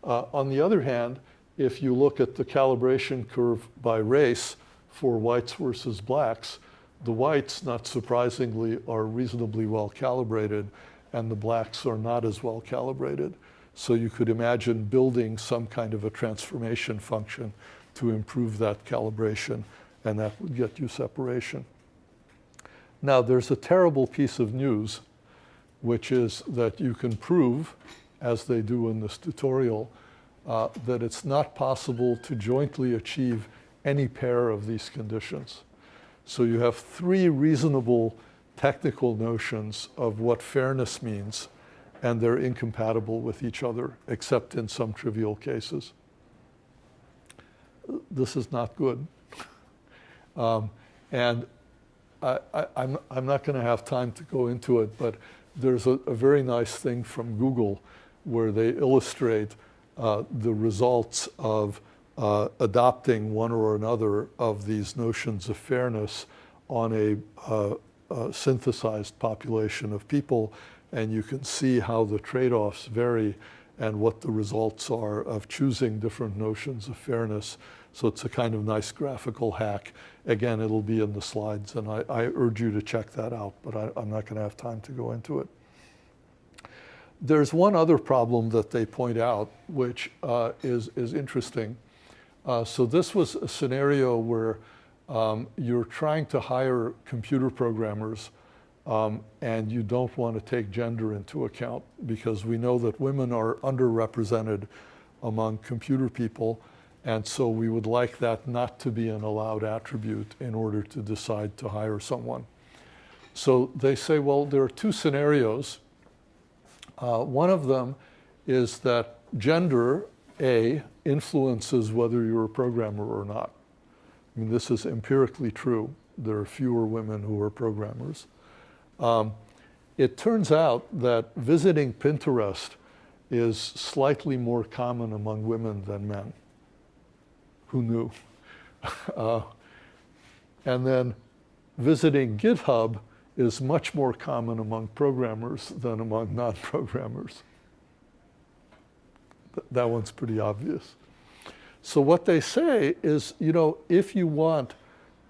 S1: On the other hand, if you look at the calibration curve by race for whites versus blacks, the whites, not surprisingly, are reasonably well calibrated, and the blacks are not as well calibrated. So you could imagine building some kind of a transformation function to improve that calibration, and that would get you separation. Now, there's a terrible piece of news, which is that you can prove, as they do in this tutorial, that it's not possible to jointly achieve any pair of these conditions. So you have three reasonable technical notions of what fairness means, and they're incompatible with each other, except in some trivial cases. This is not good. And I'm not going to have time to go into it, but there's a very nice thing from Google where they illustrate the results of adopting one or another of these notions of fairness on a synthesized population of people, and you can see how the trade-offs vary and what the results are of choosing different notions of fairness. So it's a kind of nice graphical hack. Again, it'll be in the slides, and I urge you to check that out, but I'm not going to have time to go into it. There's one other problem that they point out, which is interesting. So this was a scenario where you're trying to hire computer programmers, and you don't want to take gender into account, because we know that women are underrepresented among computer people, and so we would like that not to be an allowed attribute in order to decide to hire someone. So they say, well, there are two scenarios. One of them is that gender, A, influences whether you're a programmer or not. I mean, this is empirically true. There are fewer women who are programmers. It turns out that visiting Pinterest is slightly more common among women than men. Who knew? And then visiting GitHub is much more common among programmers than among non-programmers. That one's pretty obvious. So what they say is, you know, if you want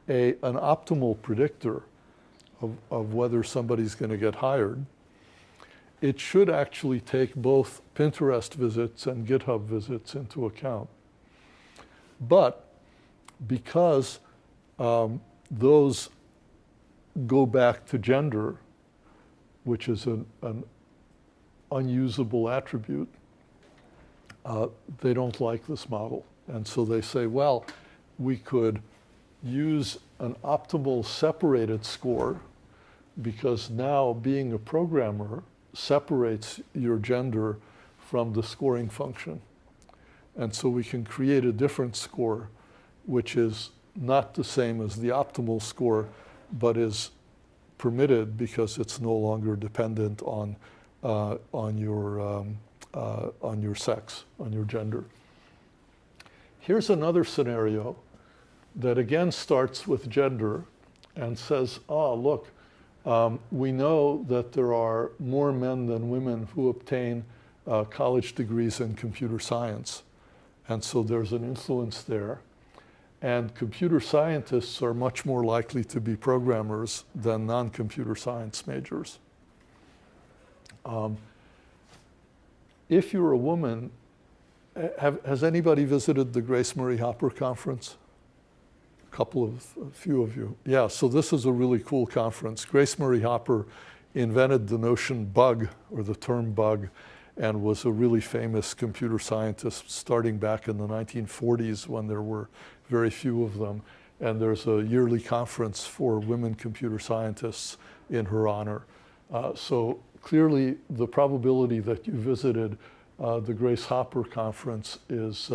S1: an optimal predictor of whether somebody's going to get hired, it should actually take both Pinterest visits and GitHub visits into account. But because those go back to gender, which is an unusable attribute, they don't like this model. And so they say, well, we could use an optimal separated score, because now being a programmer separates your gender from the scoring function. And so we can create a different score, which is not the same as the optimal score, but is permitted because it's no longer dependent on your sex, on your gender. Here's another scenario that again starts with gender and says, oh, look, we know that there are more men than women who obtain college degrees in computer science. And so there's an influence there. And computer scientists are much more likely to be programmers than non-computer science majors. If you're a woman, has anybody visited the Grace Murray Hopper conference? A few of you. Yeah, so this is a really cool conference. Grace Murray Hopper invented the notion bug, or the term bug, and was a really famous computer scientist starting back in the 1940s when there were very few of them. And there's a yearly conference for women computer scientists in her honor. So clearly the probability that you visited the Grace Hopper conference is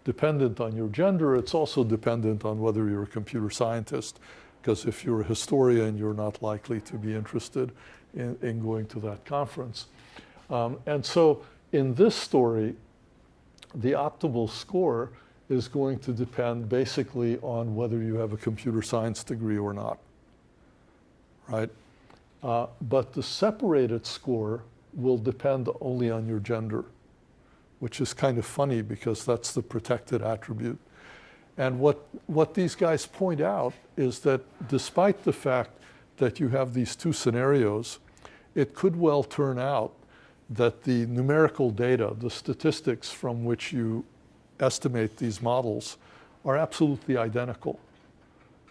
S1: dependent on your gender. It's also dependent on whether you're a computer scientist, because if you're a historian, you're not likely to be interested in going to that conference. And so in this story, the optimal score is going to depend basically on whether you have a computer science degree or not, right? But the separated score will depend only on your gender, which is kind of funny because that's the protected attribute. And what these guys point out is that despite the fact that you have these two scenarios, it could well turn out that the numerical data, the statistics from which you estimate these models, are absolutely identical.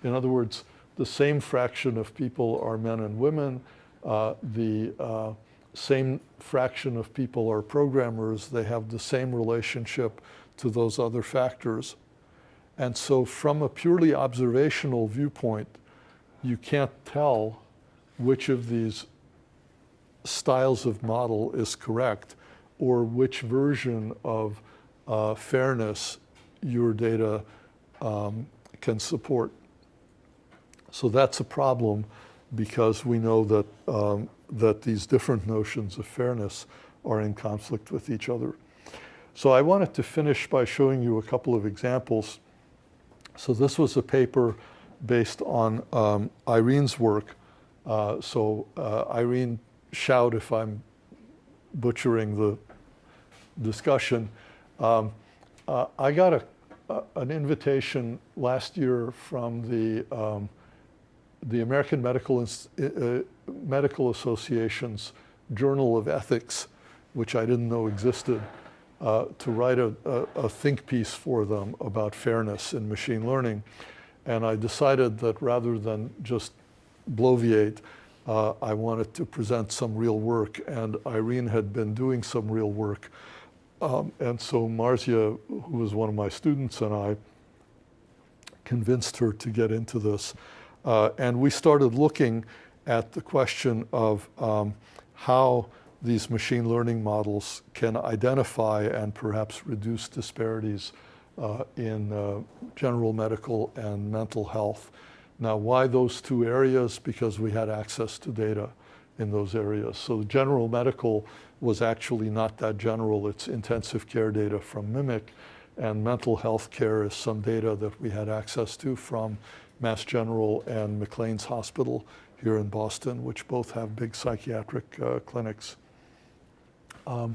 S1: In other words, the same fraction of people are men and women, the same fraction of people are programmers, they have the same relationship to those other factors. And so from a purely observational viewpoint, you can't tell which of these styles of model is correct, or which version of fairness your data can support. So that's a problem, because we know that, that these different notions of fairness are in conflict with each other. So I wanted to finish by showing you a couple of examples. So this was a paper based on Irene's work. Irene, shout if I'm butchering the discussion. I got an invitation last year from the American Medical Association's Journal of Ethics, which I didn't know existed, to write a think piece for them about fairness in machine learning. And I decided that rather than just bloviate, I wanted to present some real work, and Irene had been doing some real work. And so Marzia, who was one of my students, and I convinced her to get into this. And we started looking at the question of how these machine learning models can identify and perhaps reduce disparities in general medical and mental health. Now, why those two areas? Because we had access to data in those areas. So general medical was actually not that general. It's intensive care data from Mimic, and mental health care is some data that we had access to from Mass General and McLean's Hospital here in Boston, which both have big psychiatric clinics. Yeah,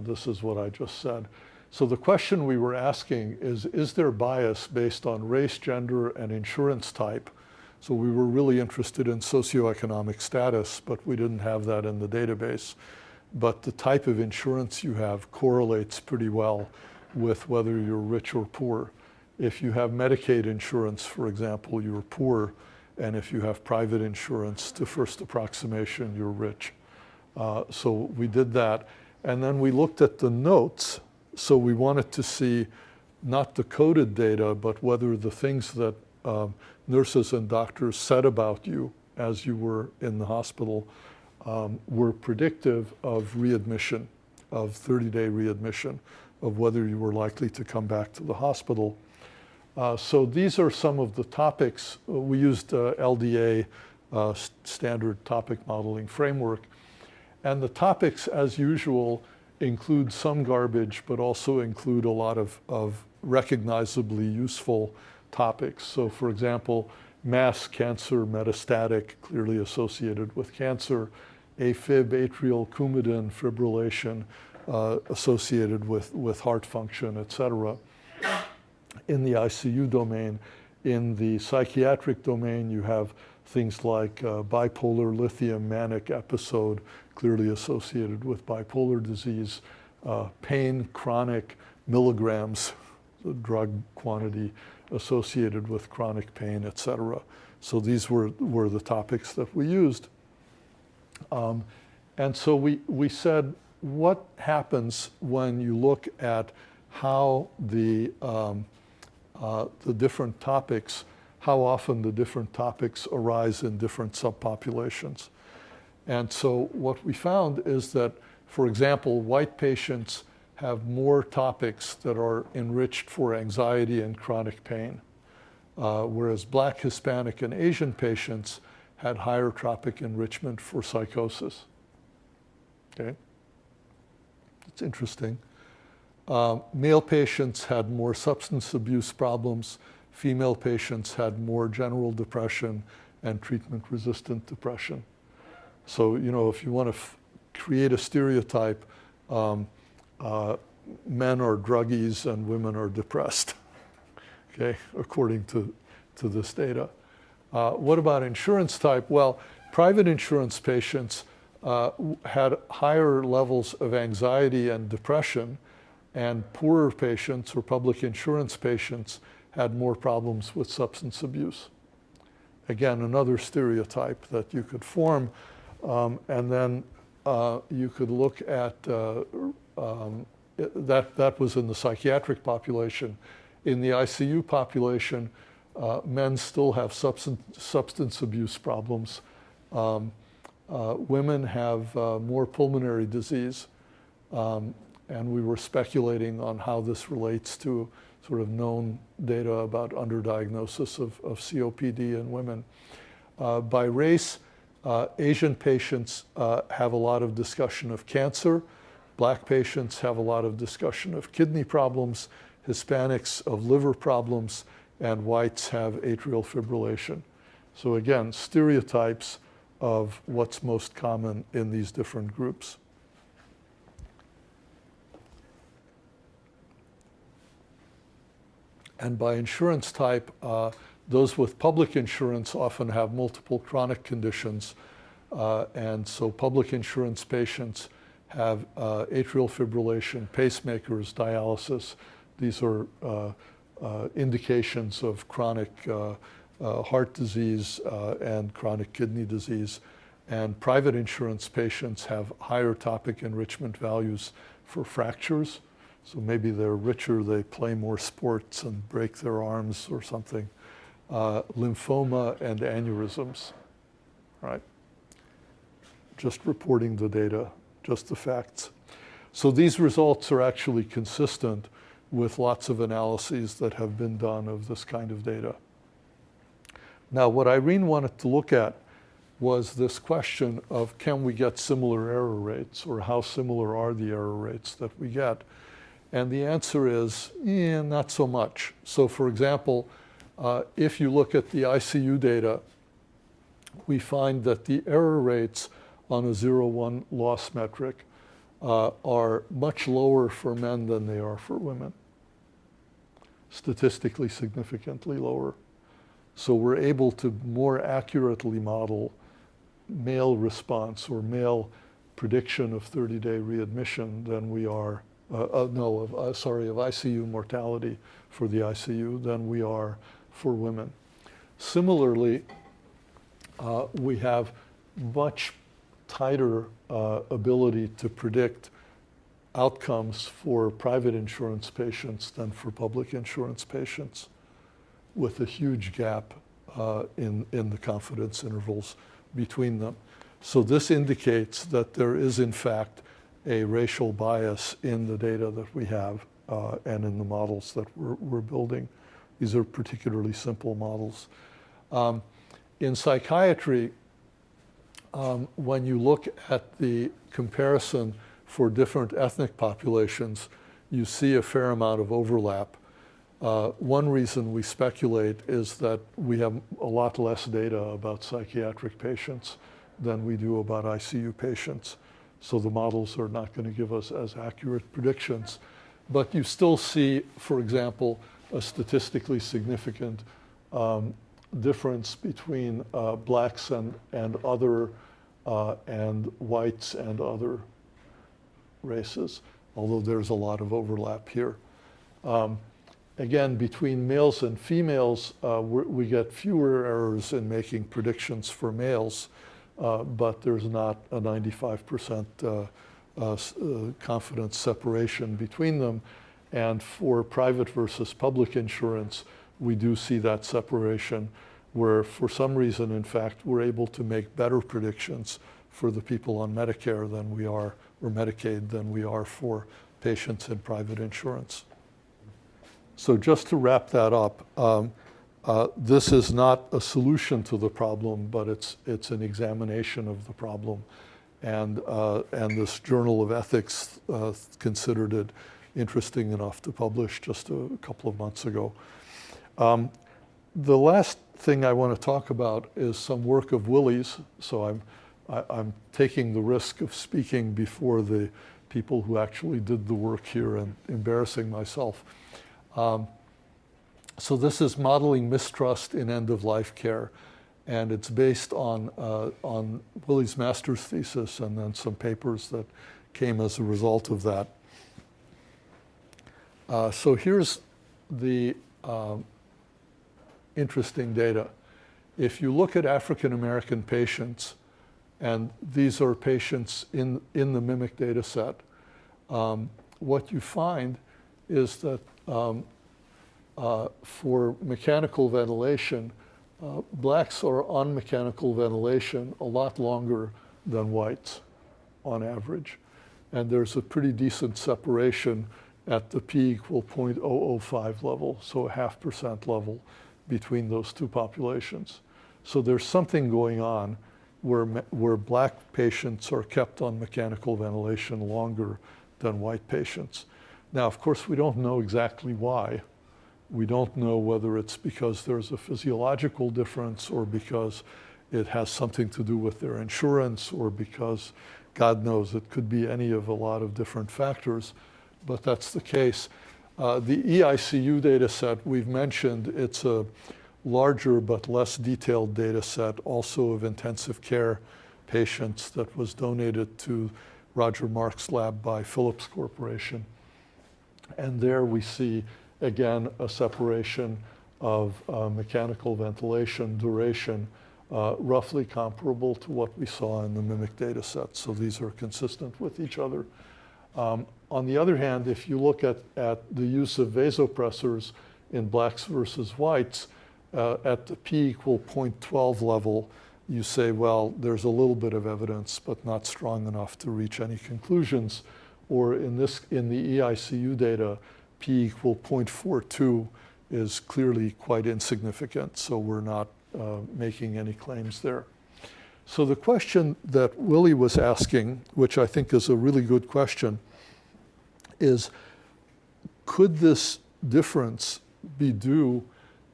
S1: this is what I just said. So the question we were asking is there bias based on race, gender, and insurance type? So we were really interested in socioeconomic status, but we didn't have that in the database. But the type of insurance you have correlates pretty well with whether you're rich or poor. If you have Medicaid insurance, for example, you're poor. And if you have private insurance, to first approximation, you're rich. So we did that. And then we looked at the notes. So we wanted to see not the coded data, but whether the things that nurses and doctors said about you as you were in the hospital were predictive of readmission, of 30-day readmission, of whether you were likely to come back to the hospital. So these are some of the topics. We used LDA, standard topic modeling framework. And the topics, as usual, include some garbage, but also include a lot of recognizably useful topics. So for example, mass cancer metastatic, clearly associated with cancer, AFib, atrial Coumadin fibrillation, associated with heart function, et cetera, in the ICU domain. In the psychiatric domain, you have things like bipolar lithium manic episode, clearly associated with bipolar disease, pain, chronic milligrams, the drug quantity associated with chronic pain, et cetera. So these were the topics that we used. And so we said, what happens when you look at how the different topics, how often the different topics arise in different subpopulations? And so what we found is that, for example, white patients have more topics that are enriched for anxiety and chronic pain, whereas Black, Hispanic, and Asian patients had higher topic enrichment for psychosis. Okay, it's interesting. Male patients had more substance abuse problems. Female patients had more general depression and treatment-resistant depression. So, you know, if you want to create a stereotype, men are druggies and women are depressed, okay, according to this data. What about insurance type? Well, private insurance patients had higher levels of anxiety and depression, and poorer patients or public insurance patients had more problems with substance abuse. Again, another stereotype that you could form, and then you could look at that was in the psychiatric population. In the ICU population, men still have substance abuse problems. Women have more pulmonary disease, and we were speculating on how this relates to sort of known data about underdiagnosis of COPD in women. By race, Asian patients have a lot of discussion of cancer. Black patients have a lot of discussion of kidney problems, Hispanics of liver problems, and whites have atrial fibrillation. So again, stereotypes of what's most common in these different groups. And by insurance type, those with public insurance often have multiple chronic conditions. And so public insurance patients have atrial fibrillation, pacemakers, dialysis. These are indications of chronic heart disease and chronic kidney disease. And private insurance patients have higher topic enrichment values for fractures. So maybe they're richer, they play more sports and break their arms or something. Lymphoma and aneurysms, right? Just reporting the data, just the facts. So these results are actually consistent with lots of analyses that have been done of this kind of data. Now, what Irene wanted to look at was this question of, can we get similar error rates, or how similar are the error rates that we get? And the answer is, not so much. So for example, if you look at the ICU data, we find that the error rates on a 0-1 loss metric are much lower for men than they are for women. Statistically significantly lower. So we're able to more accurately model male response or male prediction of 30-day readmission than we are, of ICU mortality for the ICU than we are for women. Similarly, we have much tighter ability to predict outcomes for private insurance patients than for public insurance patients, with a huge gap in the confidence intervals between them. So this indicates that there is, in fact, a racial bias in the data that we have and in the models that we're building. These are particularly simple models. In psychiatry, when you look at the comparison for different ethnic populations, you see a fair amount of overlap. One reason we speculate is that we have a lot less data about psychiatric patients than we do about ICU patients. So the models are not going to give us as accurate predictions. But you still see, for example, a statistically significant difference between blacks and other and whites and other races, although there's a lot of overlap here. Again, between males and females, we get fewer errors in making predictions for males, but there's not a 95% confidence separation between them. And for private versus public insurance, we do see that separation where for some reason, in fact, we're able to make better predictions for the people on Medicare than we are, or Medicaid, than we are for patients in private insurance. So just to wrap that up, this is not a solution to the problem, but it's an examination of the problem. And this Journal of Ethics considered it interesting enough to publish just a couple of months ago. The last thing I want to talk about is some work of Willie's. So I'm taking the risk of speaking before the people who actually did the work here and embarrassing myself. So this is modeling mistrust in end-of-life care, and it's based on Willie's master's thesis and then some papers that came as a result of that. So here's the interesting data. If you look at African American patients, and these are patients in the MIMIC data set, what you find is that for mechanical ventilation, blacks are on mechanical ventilation a lot longer than whites on average. And there's a pretty decent separation at the p=0.005 level, so a 0.5% level between those two populations. So there's something going on where black patients are kept on mechanical ventilation longer than white patients. Now, of course, we don't know exactly why. We don't know whether it's because there's a physiological difference or because it has something to do with their insurance or because, God knows, it could be any of a lot of different factors, but that's the case. The EICU data set we've mentioned, it's a larger but less detailed data set also of intensive care patients that was donated to Roger Mark's lab by Philips Corporation. And there we see, again, a separation of mechanical ventilation duration roughly comparable to what we saw in the MIMIC data set. So these are consistent with each other. On the other hand, if you look at the use of vasopressors in blacks versus whites, at the p=0.12 level, you say, well, there's a little bit of evidence, but not strong enough to reach any conclusions. Or in the EICU data, p=0.42 is clearly quite insignificant, so we're not making any claims there. So the question that Willie was asking, which I think is a really good question, is could this difference be due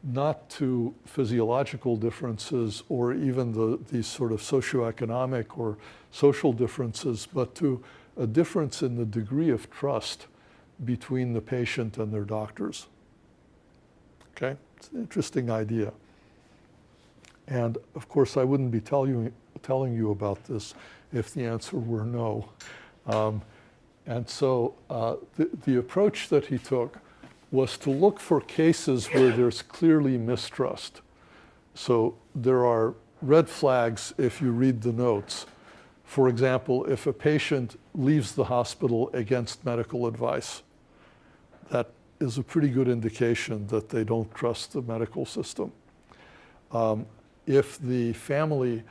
S1: not to physiological differences or even these sort of socioeconomic or social differences, but to a difference in the degree of trust between the patient and their doctors? Okay, it's an interesting idea. And of course, I wouldn't be telling you about this if the answer were no. And so the approach that he took was to look for cases where there's clearly mistrust. So there are red flags if you read the notes. For example, if a patient leaves the hospital against medical advice, that is a pretty good indication that they don't trust the medical system. If the family,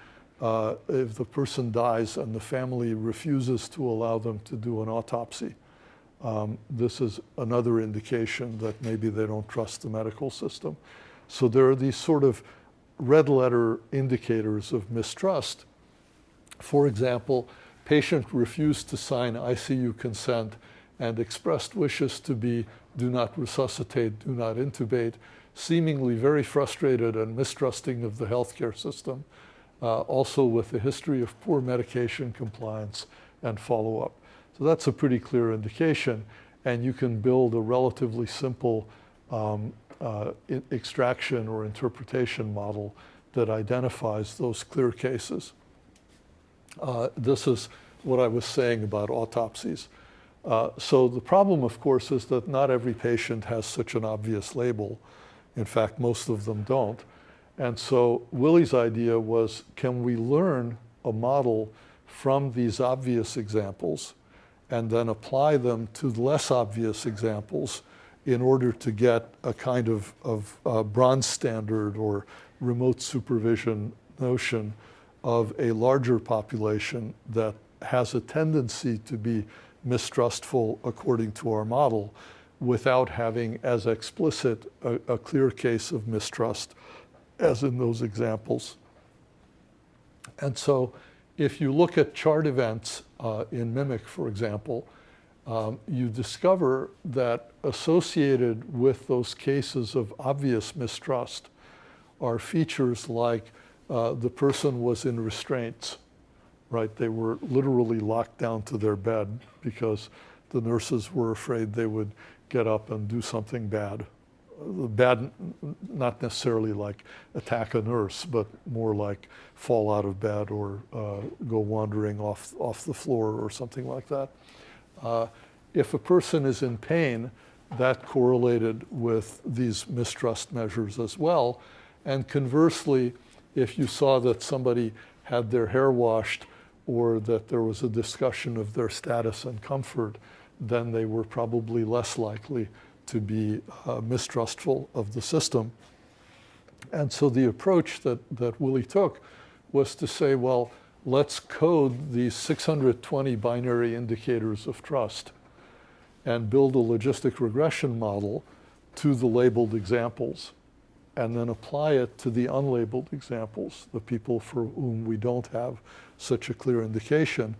S1: if the person dies and the family refuses to allow them to do an autopsy, this is another indication that maybe they don't trust the medical system. So there are these sort of red letter indicators of mistrust. For example, patient refused to sign ICU consent and expressed wishes to be do not resuscitate, do not intubate, seemingly very frustrated and mistrusting of the healthcare system, also with a history of poor medication compliance and follow up. So that's a pretty clear indication, and you can build a relatively simple extraction or interpretation model that identifies those clear cases. This is what I was saying about autopsies. So the problem, of course, is that not every patient has such an obvious label. In fact, most of them don't. And so Willie's idea was, can we learn a model from these obvious examples and then apply them to less obvious examples in order to get a kind of bronze standard or remote supervision notion of a larger population that has a tendency to be mistrustful according to our model without having as explicit a clear case of mistrust as in those examples. And so if you look at chart events in MIMIC, for example, you discover that associated with those cases of obvious mistrust are features like the person was in restraints, right? They were literally locked down to their bed because the nurses were afraid they would get up and do something bad. Bad, not necessarily like attack a nurse, but more like fall out of bed or go wandering off the floor or something like that. If a person is in pain, that correlated with these mistrust measures as well. And conversely, if you saw that somebody had their hair washed or that there was a discussion of their status and comfort, then they were probably less likely to be mistrustful of the system. And so the approach that Willie took was to say, well, let's code these 620 binary indicators of trust and build a logistic regression model to the labeled examples, and then apply it to the unlabeled examples, the people for whom we don't have such a clear indication.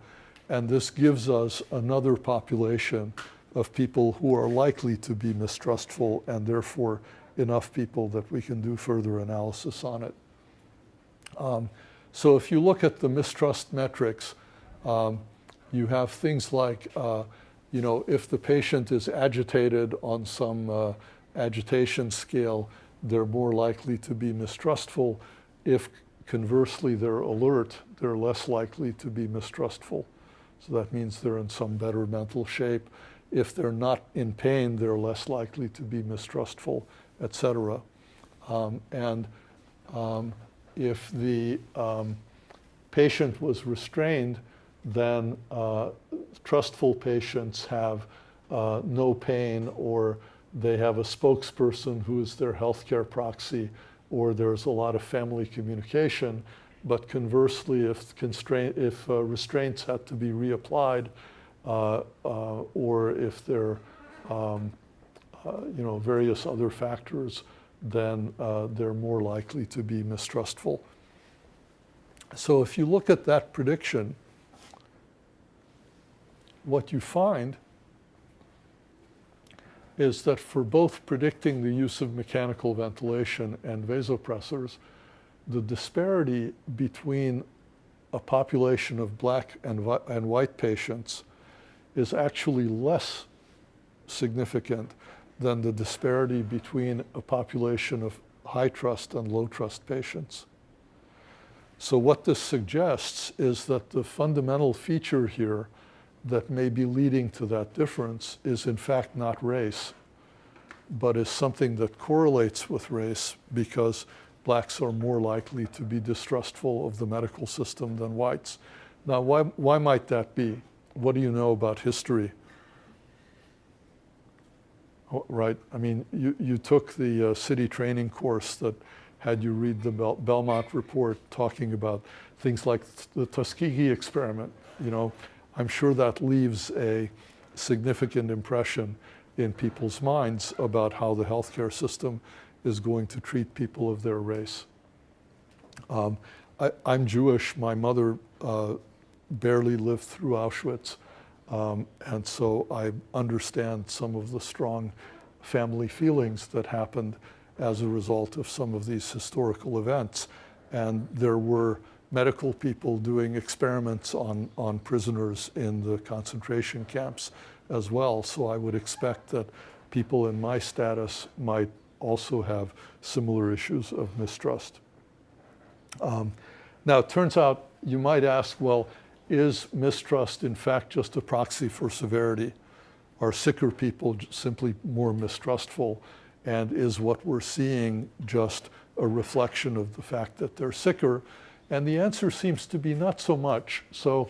S1: And this gives us another population of people who are likely to be mistrustful, and therefore enough people that we can do further analysis on it. So if you look at the mistrust metrics, you have things like, if the patient is agitated on some agitation scale, they're more likely to be mistrustful. If conversely they're alert, they're less likely to be mistrustful. So that means they're in some better mental shape. If they're not in pain, they're less likely to be mistrustful, et cetera. If the patient was restrained, then trustful patients have no pain, or they have a spokesperson who is their healthcare proxy, or there's a lot of family communication. But conversely, if restraints had to be reapplied, or if there are various other factors, then they're more likely to be mistrustful. So if you look at that prediction, what you find is that for both predicting the use of mechanical ventilation and vasopressors, the disparity between a population of black and white patients is actually less significant than the disparity between a population of high trust and low trust patients. So what this suggests is that the fundamental feature here that may be leading to that difference is in fact not race, but is something that correlates with race, because blacks are more likely to be distrustful of the medical system than whites. Now, why might that be? What do you know about history? Right, I mean, you took the city training course that had you read the Belmont report talking about things like the Tuskegee experiment. I'm sure that leaves a significant impression in people's minds about how the healthcare system is going to treat people of their race. I'm Jewish. My mother barely lived through Auschwitz. And so I understand some of the strong family feelings that happened as a result of some of these historical events. And there were medical people doing experiments on prisoners in the concentration camps as well. So I would expect that people in my status might also have similar issues of mistrust. Now, it turns out you might ask, well, is mistrust in fact just a proxy for severity? Are sicker people simply more mistrustful? And is what we're seeing just a reflection of the fact that they're sicker? And the answer seems to be not so much. So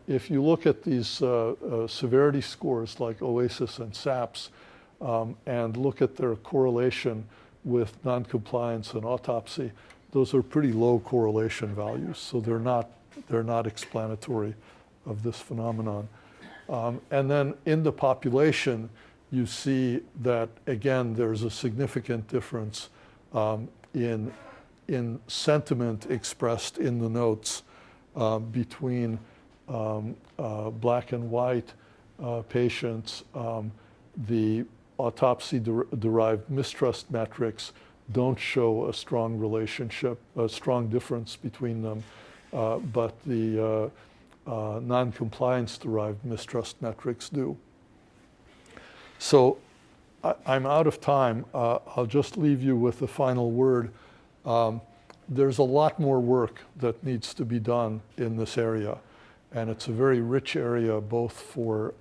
S1: if you look at these severity scores like OASIS and SAPS and look at their correlation with noncompliance and autopsy, those are pretty low correlation values. So they're not explanatory of this phenomenon. And then in the population, you see that, again, there's a significant difference in sentiment expressed in the notes between black and white patients. The autopsy-derived mistrust metrics don't show a strong relationship, a strong difference between them, but the non-compliance-derived mistrust metrics do. So I'm out of time. I'll just leave you with the final word. There's a lot more work that needs to be done in this area. And it's a very rich area both for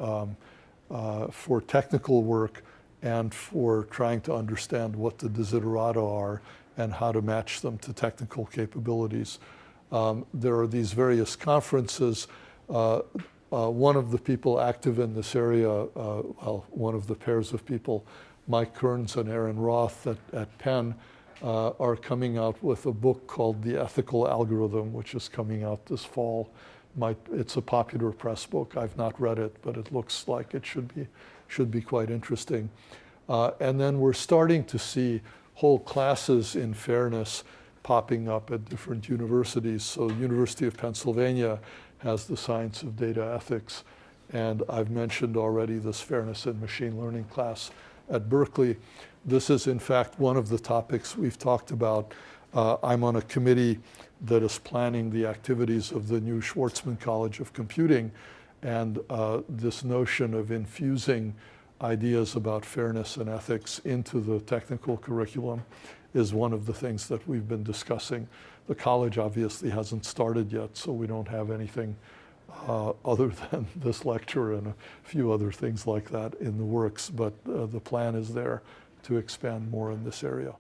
S1: technical work and for trying to understand what the desiderata are and how to match them to technical capabilities. There are these various conferences. One of the people active in this area, well, one of the pairs of people, Mike Kearns and Aaron Roth at Penn, are coming out with a book called The Ethical Algorithm, which is coming out this fall. It's a popular press book. I've not read it, but it looks like it should be quite interesting. And then we're starting to see whole classes in fairness popping up at different universities. So University of Pennsylvania has the Science of Data Ethics. And I've mentioned already this Fairness in Machine Learning class at Berkeley. This is, in fact, one of the topics we've talked about. I'm on a committee that is planning the activities of the new Schwarzman College of Computing. And this notion of infusing ideas about fairness and ethics into the technical curriculum is one of the things that we've been discussing. The college obviously hasn't started yet, so we don't have anything other than this lecture and a few other things like that in the works, but the plan is there to expand more in this area.